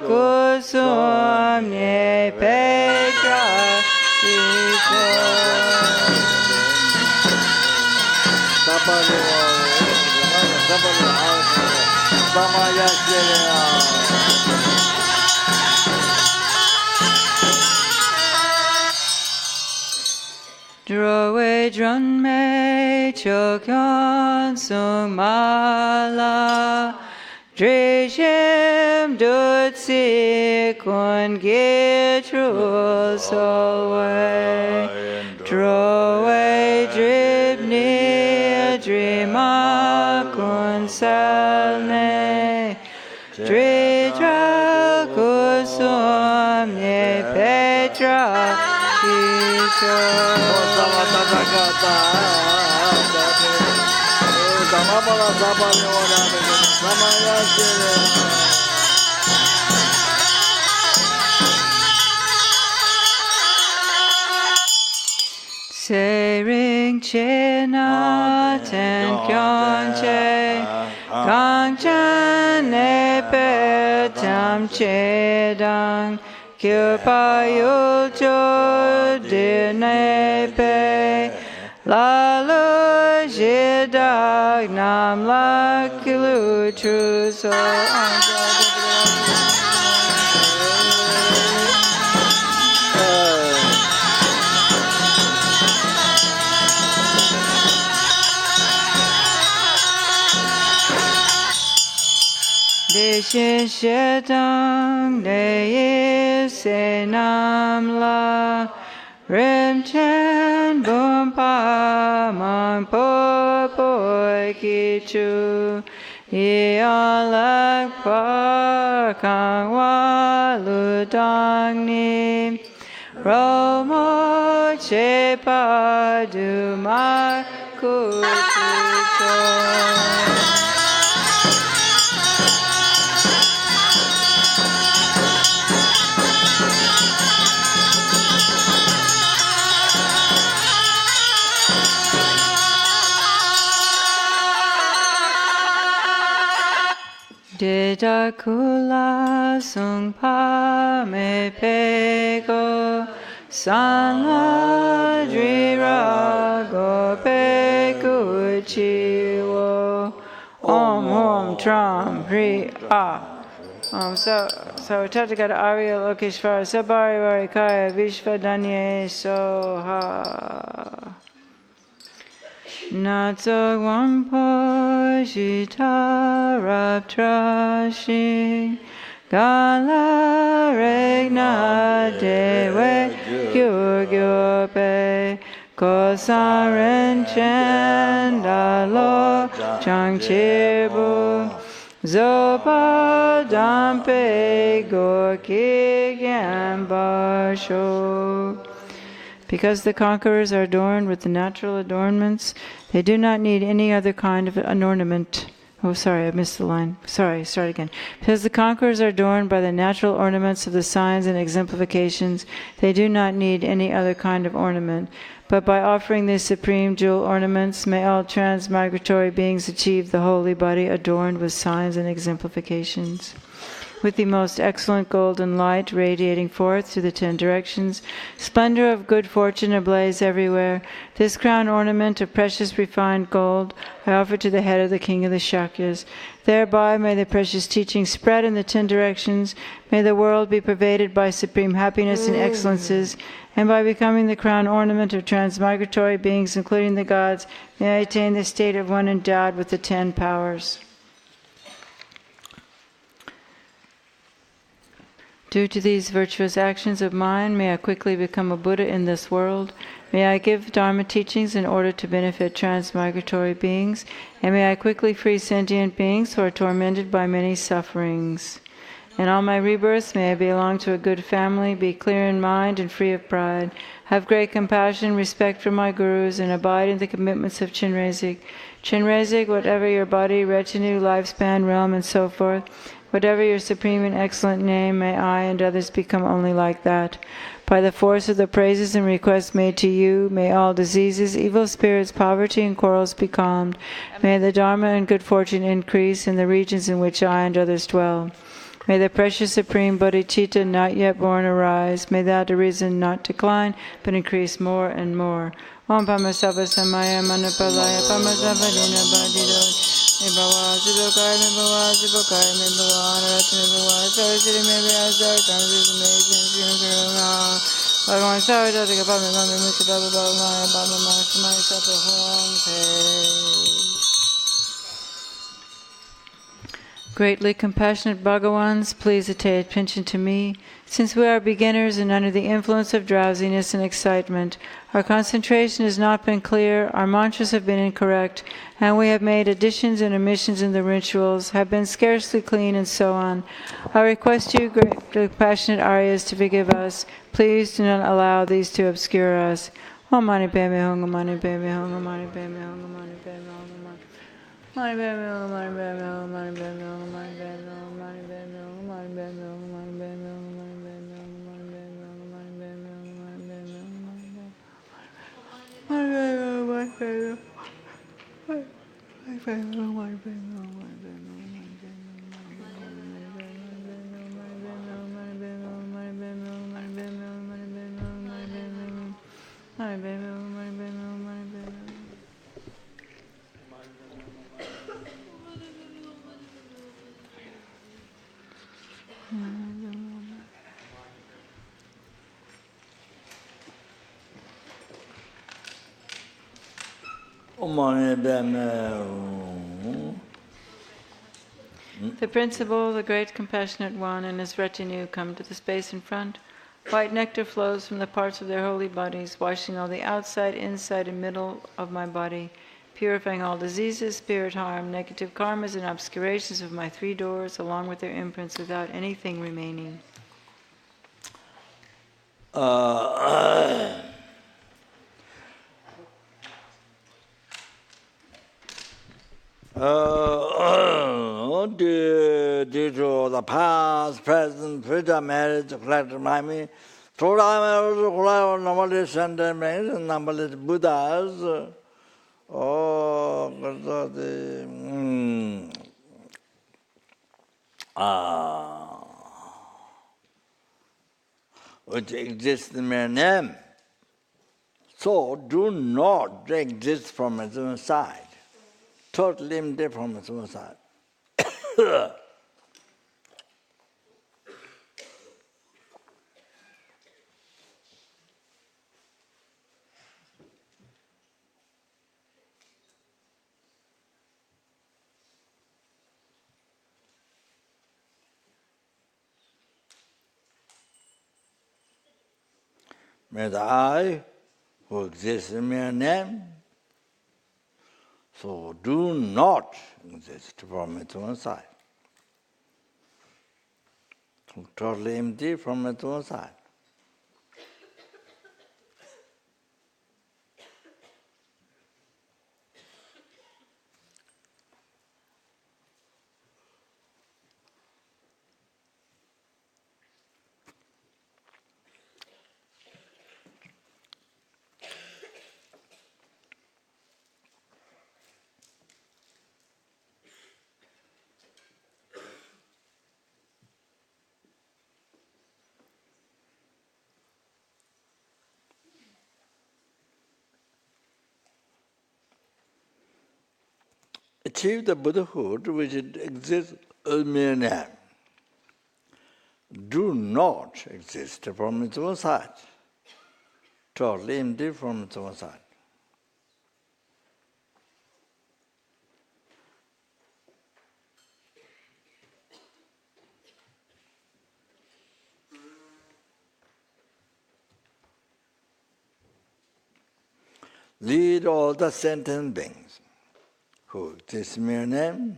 kusum nye petra shisho Drowe dron me chokyon sumala Drishim dutsi kungitru soe Drowe dribni drima kunsalne Dridra kusum nye petra shisho Sering chena ten kyonche chedang kyupayul cho dinepe lalu jedag nam la kilu tru so Deshe shetang deye se nam la rim chen bum pa man po po ki chu ye alak pa kang wa lu dang ni ro mo che pa du ma ku chu so Deda kula sung pa me pego san la drira go pe ku chi wo om tram hri a. So Tathagata Arya Lokeshvara Sabari Varikaya Vishvadanye Soha. Natso Wampo Shita Raptrashi Gala Regna Dewe Gyurgyurpe Kosaren Chendalo Changchibu Zopa Dampe Gorki Gambasho. Because the conquerors are adorned with the natural adornments, they do not need any other kind of an ornament. Oh, sorry, I missed the line. Sorry, start again. Because the conquerors are adorned by the natural ornaments of the signs and exemplifications, they do not need any other kind of ornament. But by offering these supreme jewel ornaments, may all transmigratory beings achieve the holy body adorned with signs and exemplifications. With the most excellent golden light radiating forth through the 10 directions, splendor of good fortune ablaze everywhere, this crown ornament of precious refined gold I offer to the head of the king of the Shakyas. Thereby may the precious teaching spread in the 10 directions, may the world be pervaded by supreme happiness and excellences, and by becoming the crown ornament of transmigratory beings, including the gods, may I attain the state of one endowed with the 10 powers. Due to these virtuous actions of mine, may I quickly become a Buddha in this world. May I give Dharma teachings in order to benefit transmigratory beings, and may I quickly free sentient beings who are tormented by many sufferings. In all my rebirths, may I belong to a good family, be clear in mind and free of pride, have great compassion, respect for my gurus, and abide in the commitments of Chenrezig. Chenrezig, whatever your body, retinue, lifespan, realm, and so forth, whatever your supreme and excellent name, may I and others become only like that. By the force of the praises and requests made to you, may all diseases, evil spirits, poverty, and quarrels be calmed. May the Dharma and good fortune increase in the regions in which I and others dwell. May the precious supreme bodhichitta not yet born arise. May that arisen not decline, but increase more and more. Om Pamasava Samaya Manupalaya Pamasavadina Badidot. Nibawazi Bokar, Nibawazi Bokar, Nibawazi Nibawazi Sarasiri Mibiyazar, Kansis Amazing, Srimuruna. Bhagavan Sarvadata Kapami Mami Musa Baba Baba Baba Masamai Sapa Hong Greatly compassionate Bhagawans, please pay attention to me. Since we are beginners and under the influence of drowsiness and excitement, our concentration has not been clear, our mantras have been incorrect, and we have made additions and omissions in the rituals, have been scarcely clean, and so on. I request you, great compassionate Aryas, to forgive us. Please do not allow these to obscure us. Om Mani Padme Hum, Om Mani Padme Hum, Om Mani Padme Hum, Om Mani Padme Hum, Om Mani Mani Padme Hum, Mani Padme Hum, Mani Padme Hum, Mani Padme Hum, Mani Padme Hum, Mani Padme Hum, Mani Padme Hum, Mani Bema, Mani Bema, Mani Bema. The principal, the great compassionate one, and his retinue come to the space in front. White nectar flows from the parts of their holy bodies, washing all the outside, inside, and middle of my body, purifying all diseases, spirit harm, negative karmas, and obscurations of my 3 doors, along with their imprints, without anything remaining. Due to the past, present, future marriage, collective memory, through numberless sentiments and numberless Buddhas, which exist in mere name, so do not exist from its own side. Totally empty from its own side. May the I, who exists in mere name, so do not exist from its own side. Totally empty from its own side. Achieve the Buddhahood which exists in mere name. Do not exist from its own side. Totally empty from its own side. Lead all the sentient beings who exist in mere name,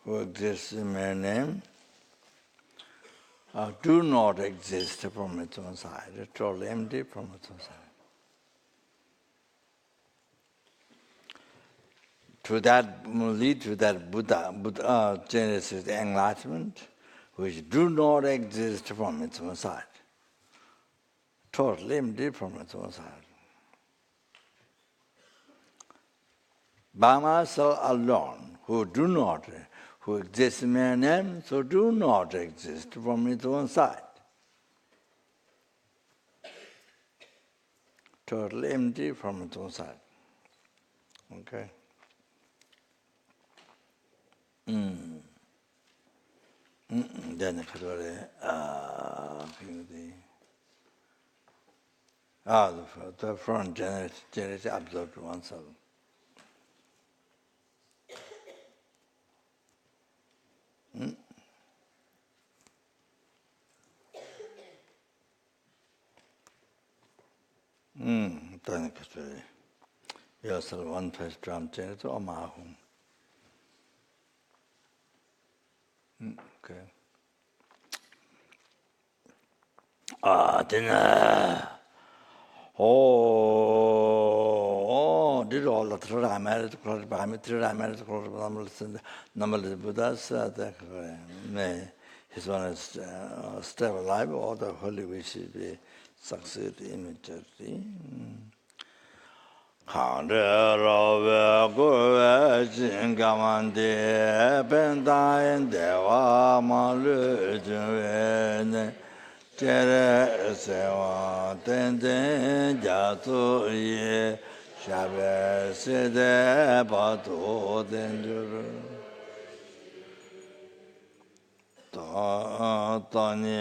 who exists in mere name, do not exist from its own side. It's totally empty from its own side. To that lead to that Buddha Chenrezig enlightenment, which do not exist from its own side. Totally empty from its own side. By myself alone, who exist in mere name, so do not exist from its own side. Totally empty from its own side. Okay? Then the front generation absorbed oneself. Then yourself one first drum generation or mahum. Okay. Then did all the three married number of Buddhas, his one is stay alive, all the holy wishes be succeed immediately. Shingamande, Pendain, Deva, Malu, Juvene, Chere, Sewa, Tenten, Jatu, Ye, Shabe, Sede, Batu, Dendur. Tani,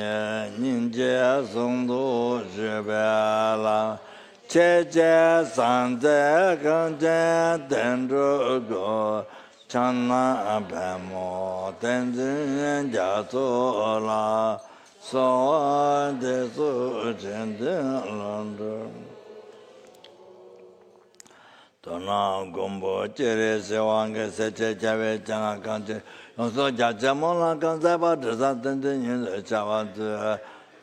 Ninja, Sundu, Jibela, Cheche, Sante, Kanje, Dendru, Go, Chana, Bemo, Tenzin, Jatu, La, So, Desu, Jendin, London. Tona gombo chere sewange seche chave changa kanche yonso jache mola kanse pa drisa tente yin chava tu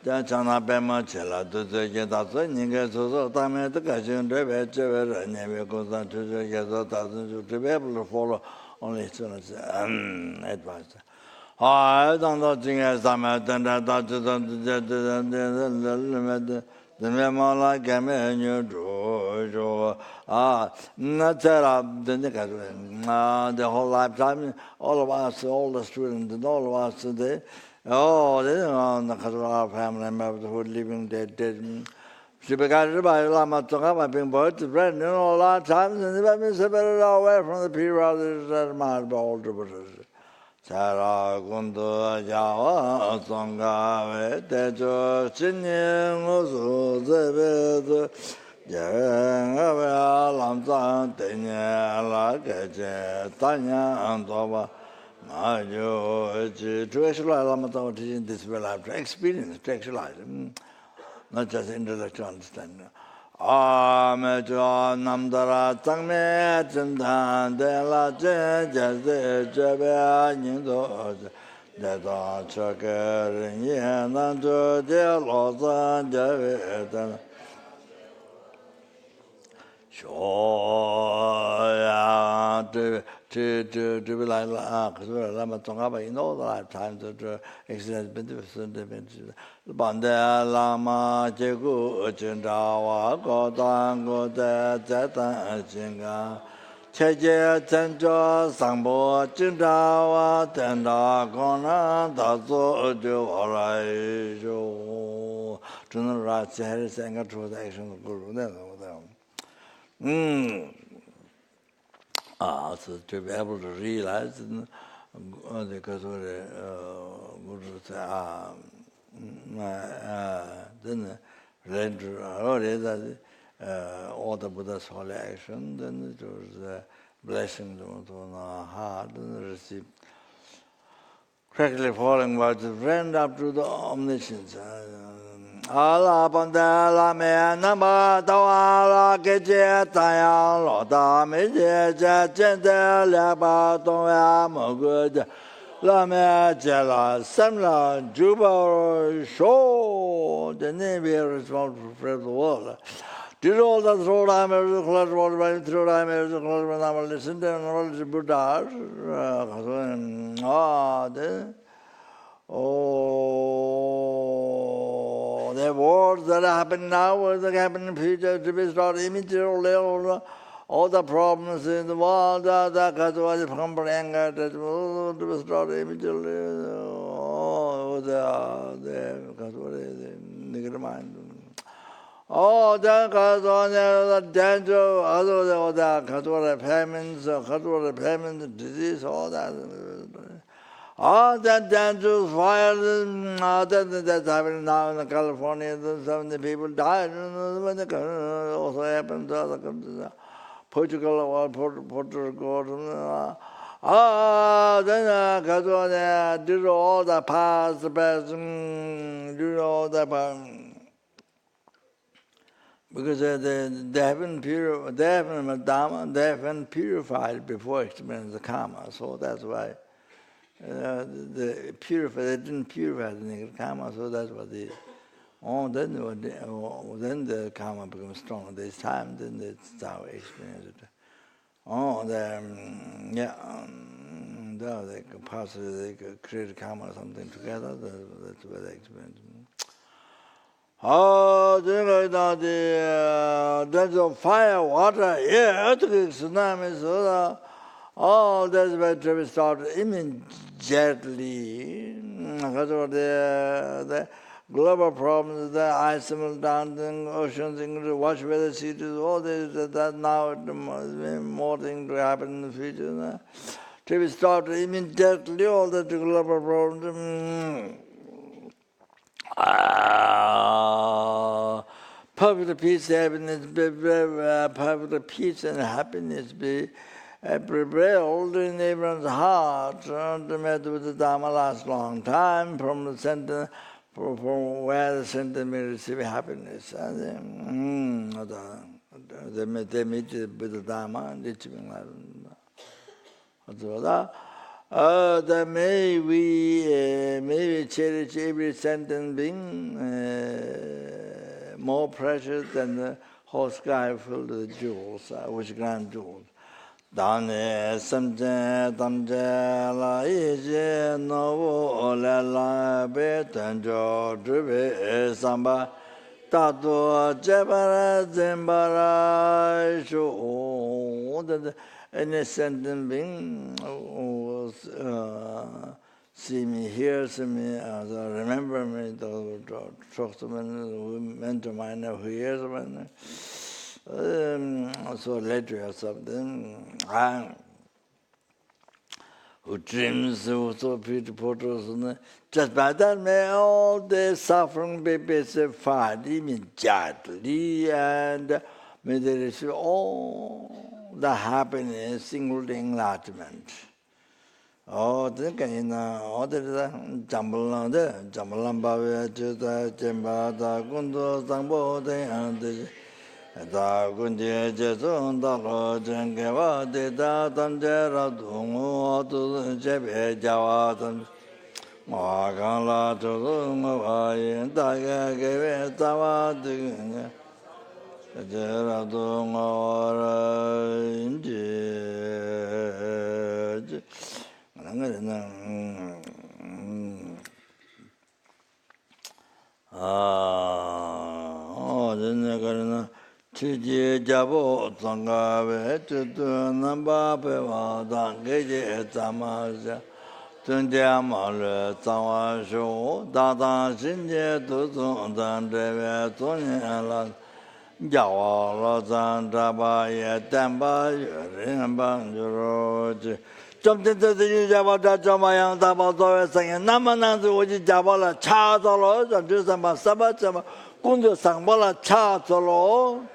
chana pema chela tu tu ye taso nyinge suso tame tu kashin drebe cheve re nyebe kusan tu tu ye so taso tu to be able to follow only students advice. Ah, tanda jinge same tenda tachi the Memala Game Joe. Not the whole lifetime, all of us, all the students, and all of us today. Oh, they don't know our family members who are living dead. She began by Lama Tonga, being both to friend, a lot of times, and never been separated away from the period that might be older. Sara Gundu Jawa Songa Tejo Chinning Usu Zebed Java Lamsan Tenya La Gaje Tanya Antoba Majo to actualize Lama teaching this will have to experience, to actualize, not just intellectual understanding. Amejo Namdara Tangme Chintan De La Chen Jase Jebe Nindo Deda Chakar Yenanjo De Losan Jebe Shoya to be like Lama Tongaba in all the lifetimes to experience beneficent Bande Lama Jegu Chindawa Godan Goda Zeta Jinga Cheje Chenjo Sangbo Chindawa Tenda Kona Dazo Juarai Jo General Chenrezig to the action of Guru. So to be able to realize because of the Guru then render all the Buddha's holy action, then it was blessing to our heart and receive correctly falling words of friend up to the omniscience. Allah Pandala me nama tawala keje taya loda me je jende leba toya mogud la me jela samla juba show the name is responsible for the world. Did all the throat I made the close water by the throat I made the close when I was listening to knowledge of Buddha. The wars that happen now, that happen in the future, to be started immediately, all the problems in the world, that was from anger, that to be started immediately, the negative mind. Oh, the danger, other the famines, disease, all that. All that dangerous fire that's happening now in California, so many people died, when it also happened to other countries, Portugal or Puerto Rico. Then did all the past, did all the past. Because they haven't purified before experiencing the karma, so that's why. They didn't purify the negative karma, so that's what they. Then the karma becomes stronger. This time, then they start experiencing it. They could possibly they could create karma or something together. That's where they experience. There's a fire, water, air, earthquake, tsunami, so All this will start immediately. Because of the global problems, the ice meltdown, oceans, watch weather cities, all this, that now more things to happen in the future. To start immediately all the global problems. Perfect peace, happiness, perfect peace and happiness be prevailed in everyone's heart. The matter with the Dharma lasts a long time from the center, from where the center may receive happiness. And they meet with the Dharma and achieving that may we cherish every sentient being more precious than the whole sky filled with jewels, which grand jewels. Dane samje damje la ije novo la la be tanjo drive samba tato jebara zembara shu. Any sentient being who see me, hears me, remember me, talk to me, mentor mine, who hears me. So later or something, who dreams, who saw beautiful photos, just by that may all the suffering be pacified immediately, and may they receive all the happiness, including enlightenment. Oh, the Kaina, all the Jambalan, the Jambalamba, Jemba, the Gundo, Zambo, and the Gundi, Jason, the Lord, and Gava, the Dandera, Dungo, to Jebe, Java, Magala, to Lumavai, and Daga, gave Tawa, Jawa Zan Daba Yatamba Rimbang Juroji. Jumped into the Java Jamayang Daba Zoe saying Namanans which Javala Chazolo, and do some Sabbat, Kundu Sangbala Chazolo.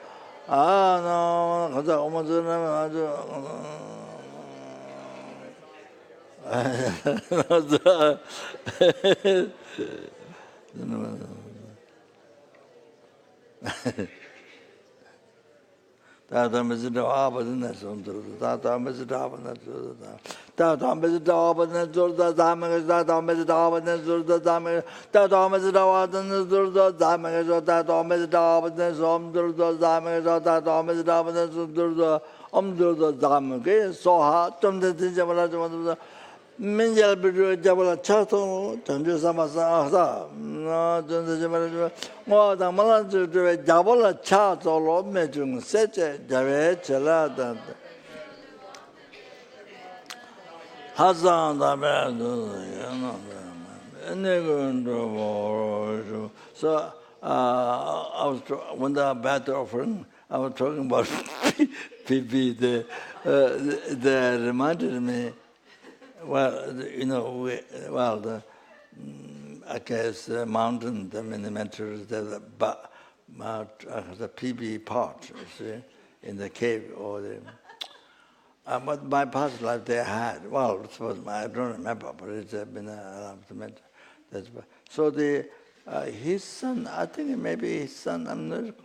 Ah, no, the Tata Mizita Abadiness on the Tata Mizita Abadiness. Tata Mizita Abadiness, the Damas, Tata Mizita Abadiness, the Damas, Tata Mizita Abadiness, the Damas, Tata Mizita Abadiness, the Damas, Tata Mizita Abadiness, the Damas, so hard, some the Javala. Minjal Bidu Jabala Chato, Tanju Samasa, no, more than Malan to Jabala Chato, Lord Mejung, Seche, Jave, Chelada Hazan, the bad, so I was when the battle offering, I was talking about PP, they reminded me. Well, you know, the I guess mountain, the miniatures, the PB part, you see, in the cave or the. But my past life they had. Well, it was I don't remember, but it's been a so his son, I think maybe his son, I'm not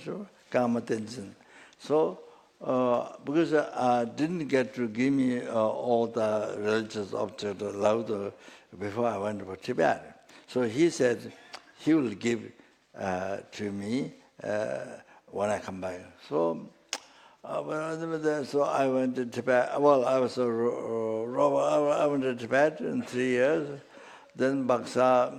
sure, Kama Tenzin. So. Because I didn't get to give me all the religious objects allowed before I went to Tibet. So he said he will give to me when I come back. So so I went to Tibet. Well, I was I went to Tibet in 3 years, then Baksa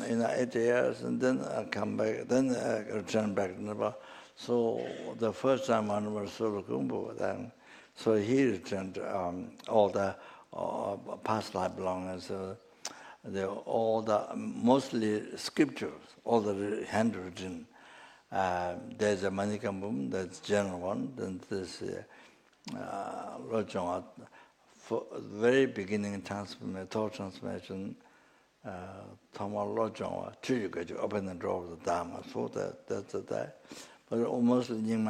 in 8 years, and then I come back. Then I returned back to Nepal. So the first time I was Solo Kumbu, then So he returned all the past life belongings, all the mostly scriptures, all the handwritten. There's a Manikambum, that's general one. Then there's Lojong, for very beginning transformation, thought transformation. Thomas Lojong, to open the door of the Dharma. So that's that. But almost in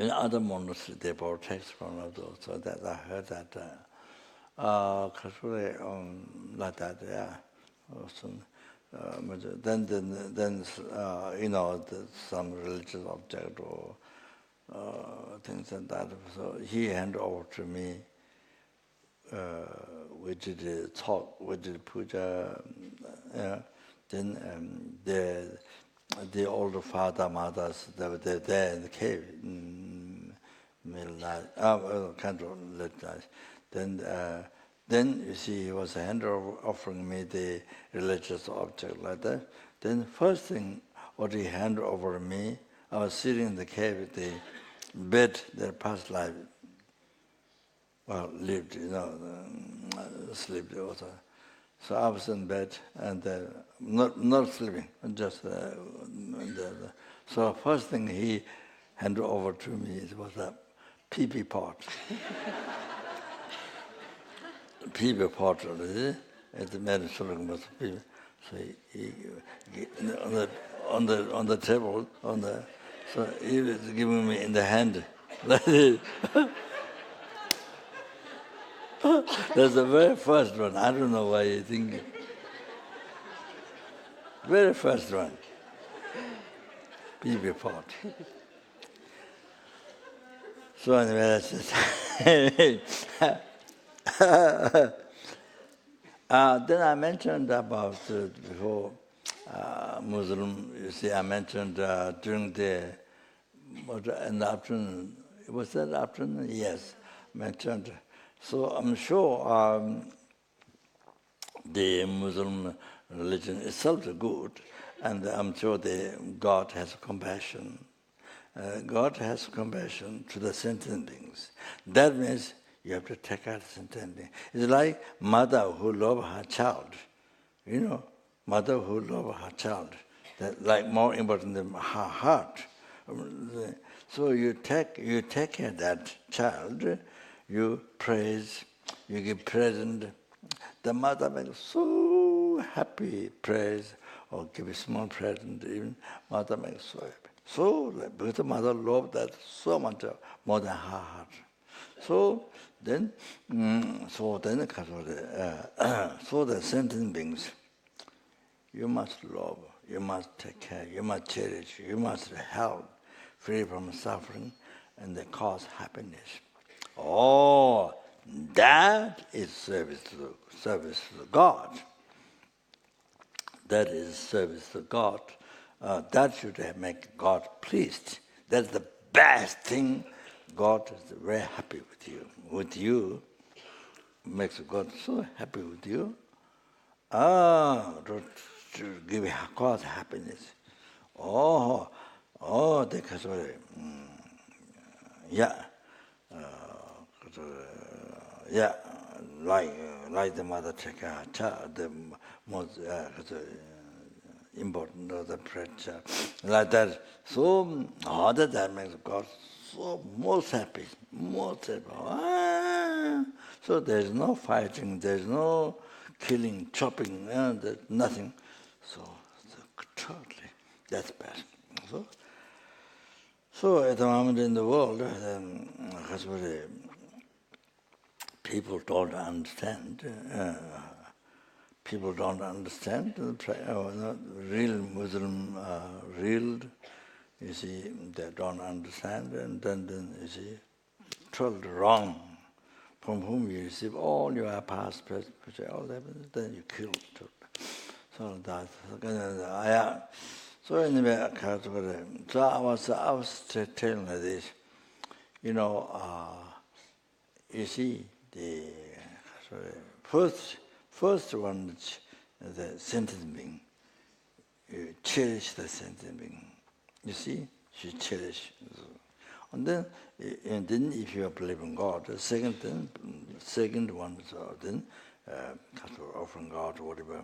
other monasteries, they brought texts from those, so that I heard that. Like that, yeah. Then some religious object or things like that. So he handed over to me. We did a talk, we did puja. Then the older father, mothers, they were there in the cave. Then you see, he was offering me the religious object like that. Then first thing, what he handed over to me, I was sitting in the cave with the bed, their past life. Well, lived, slept also. So I was in bed and not sleeping, just. So first thing he handed over to me was a pee pot. Pee pot, at the medicine was pee. So he on the table so he was giving me in the hand. That's the very first one. I don't know why you think it. Very first one. PB pot. So anyway, that's it. Then I mentioned about before Muslim. You see, I mentioned during in the afternoon. Was that afternoon? Yes, mentioned. So I'm sure the Muslim religion itself is good, and I'm sure God has compassion. God has compassion to the sentient beings. That means you have to take out sentient beings. It's like mother who loves her child. Mother who loves her child. That's like more important than her heart. So you take care of that child. You praise, you give present. The mother makes so happy, praise, or give a small present. Even mother makes so happy. So because the mother loves that so much more than her heart. So then so the sentient beings, you must love, you must take care, you must cherish, you must help, free from suffering, and they cause happiness. Oh, that is service to God. That is service to God. That should make God pleased. That's the best thing. God is very happy with you. With you, makes God so happy with you. To give God happiness. They can say, yeah. Like the mother take her child, the most important of the pressure, like that. So all that makes God so most happy. So there's no fighting, there's no killing, chopping, there's nothing. So totally, that's best. So at the moment in the world, people don't understand. People don't understand real Muslim, you see, they don't understand, and then you see, told wrong, from whom you receive all your past, present, all that, then you kill. So that, so anyway, so I was telling her this, you see, the first one, the sentient being. You cherish the sentient being. You see, she cherishes And then if you believe in God, the second one, so then offering God, whatever,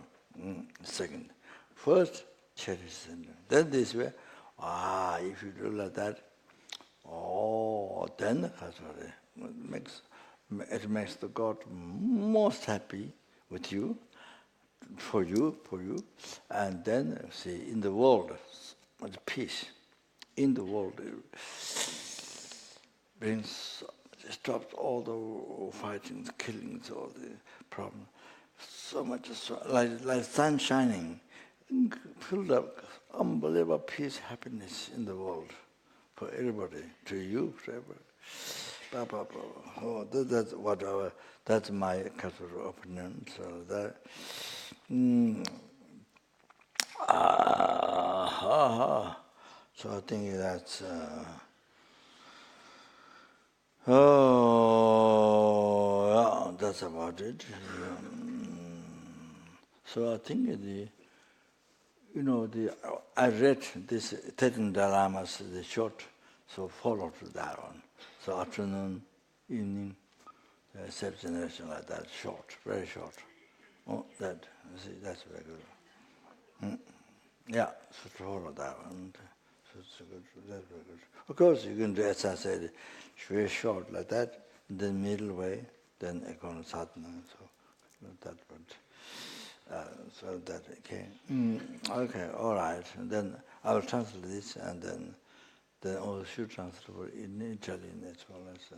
second. First, cherish them. Then this way, if you do like that, then it makes the God most happy with you, for you, and then see in the world, much peace. In the world, it stops all the fighting, the killings, all the problems. So much, like sun shining, filled up unbelievable peace, happiness in the world for everybody, to you, to everybody. That's my cultural opinion. So that. So I think that's. That's about it. So I think I read this 13 Lamas, the short, so follow to that one. So afternoon, evening, self generation like that, short, very short. That's very good. Yeah, so to follow that one. So it's good. That's very good. Of course, you can do, as I said, very short like that, then middle way, then ekon sadhana. So that one. So that okay. Okay, all right. And then I will translate this, and then also should translate in Italian as well as.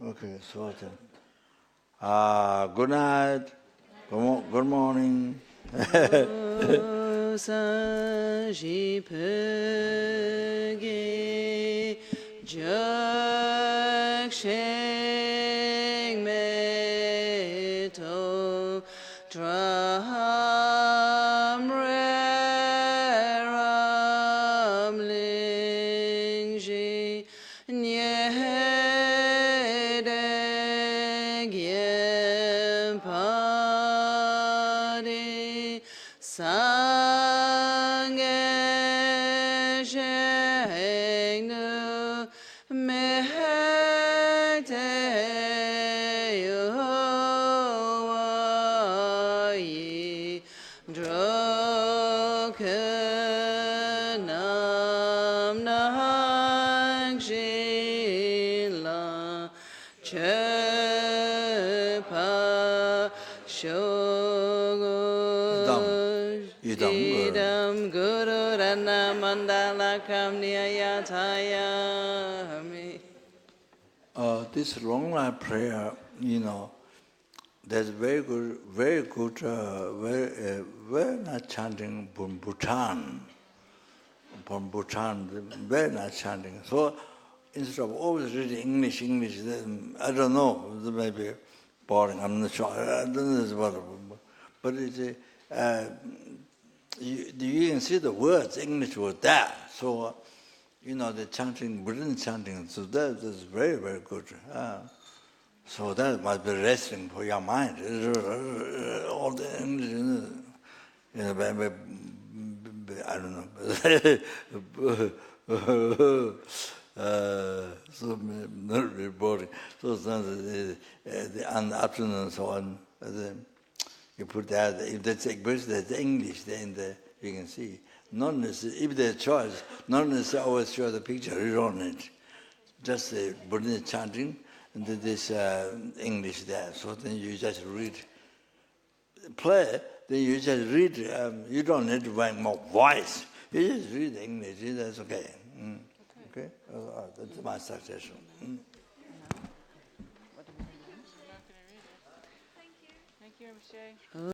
Okay, so then. Good night. Good morning. This long line prayer, there's very good, very nice chanting from Bhutan. From Bhutan, very nice chanting. So instead of always reading English, I don't know, it may be boring, I'm not sure, I don't know what, but it's, you can see the words, English word there. So, the chanting, Buddhist chanting, so that is very, very good. So that must be resting for your mind. All the English, I don't know. So not reporting. So on the afternoon and so on, you put that. If that's English, then you can see. Not necessarily, if there's choice, not necessarily always show the picture. You don't need just the Buddhist chanting and then this English there. So then you just read, play. Then you just read. You don't need to make more voice. You just read the English. That's okay. Okay. That's my suggestion. Thank you, Rinpoche.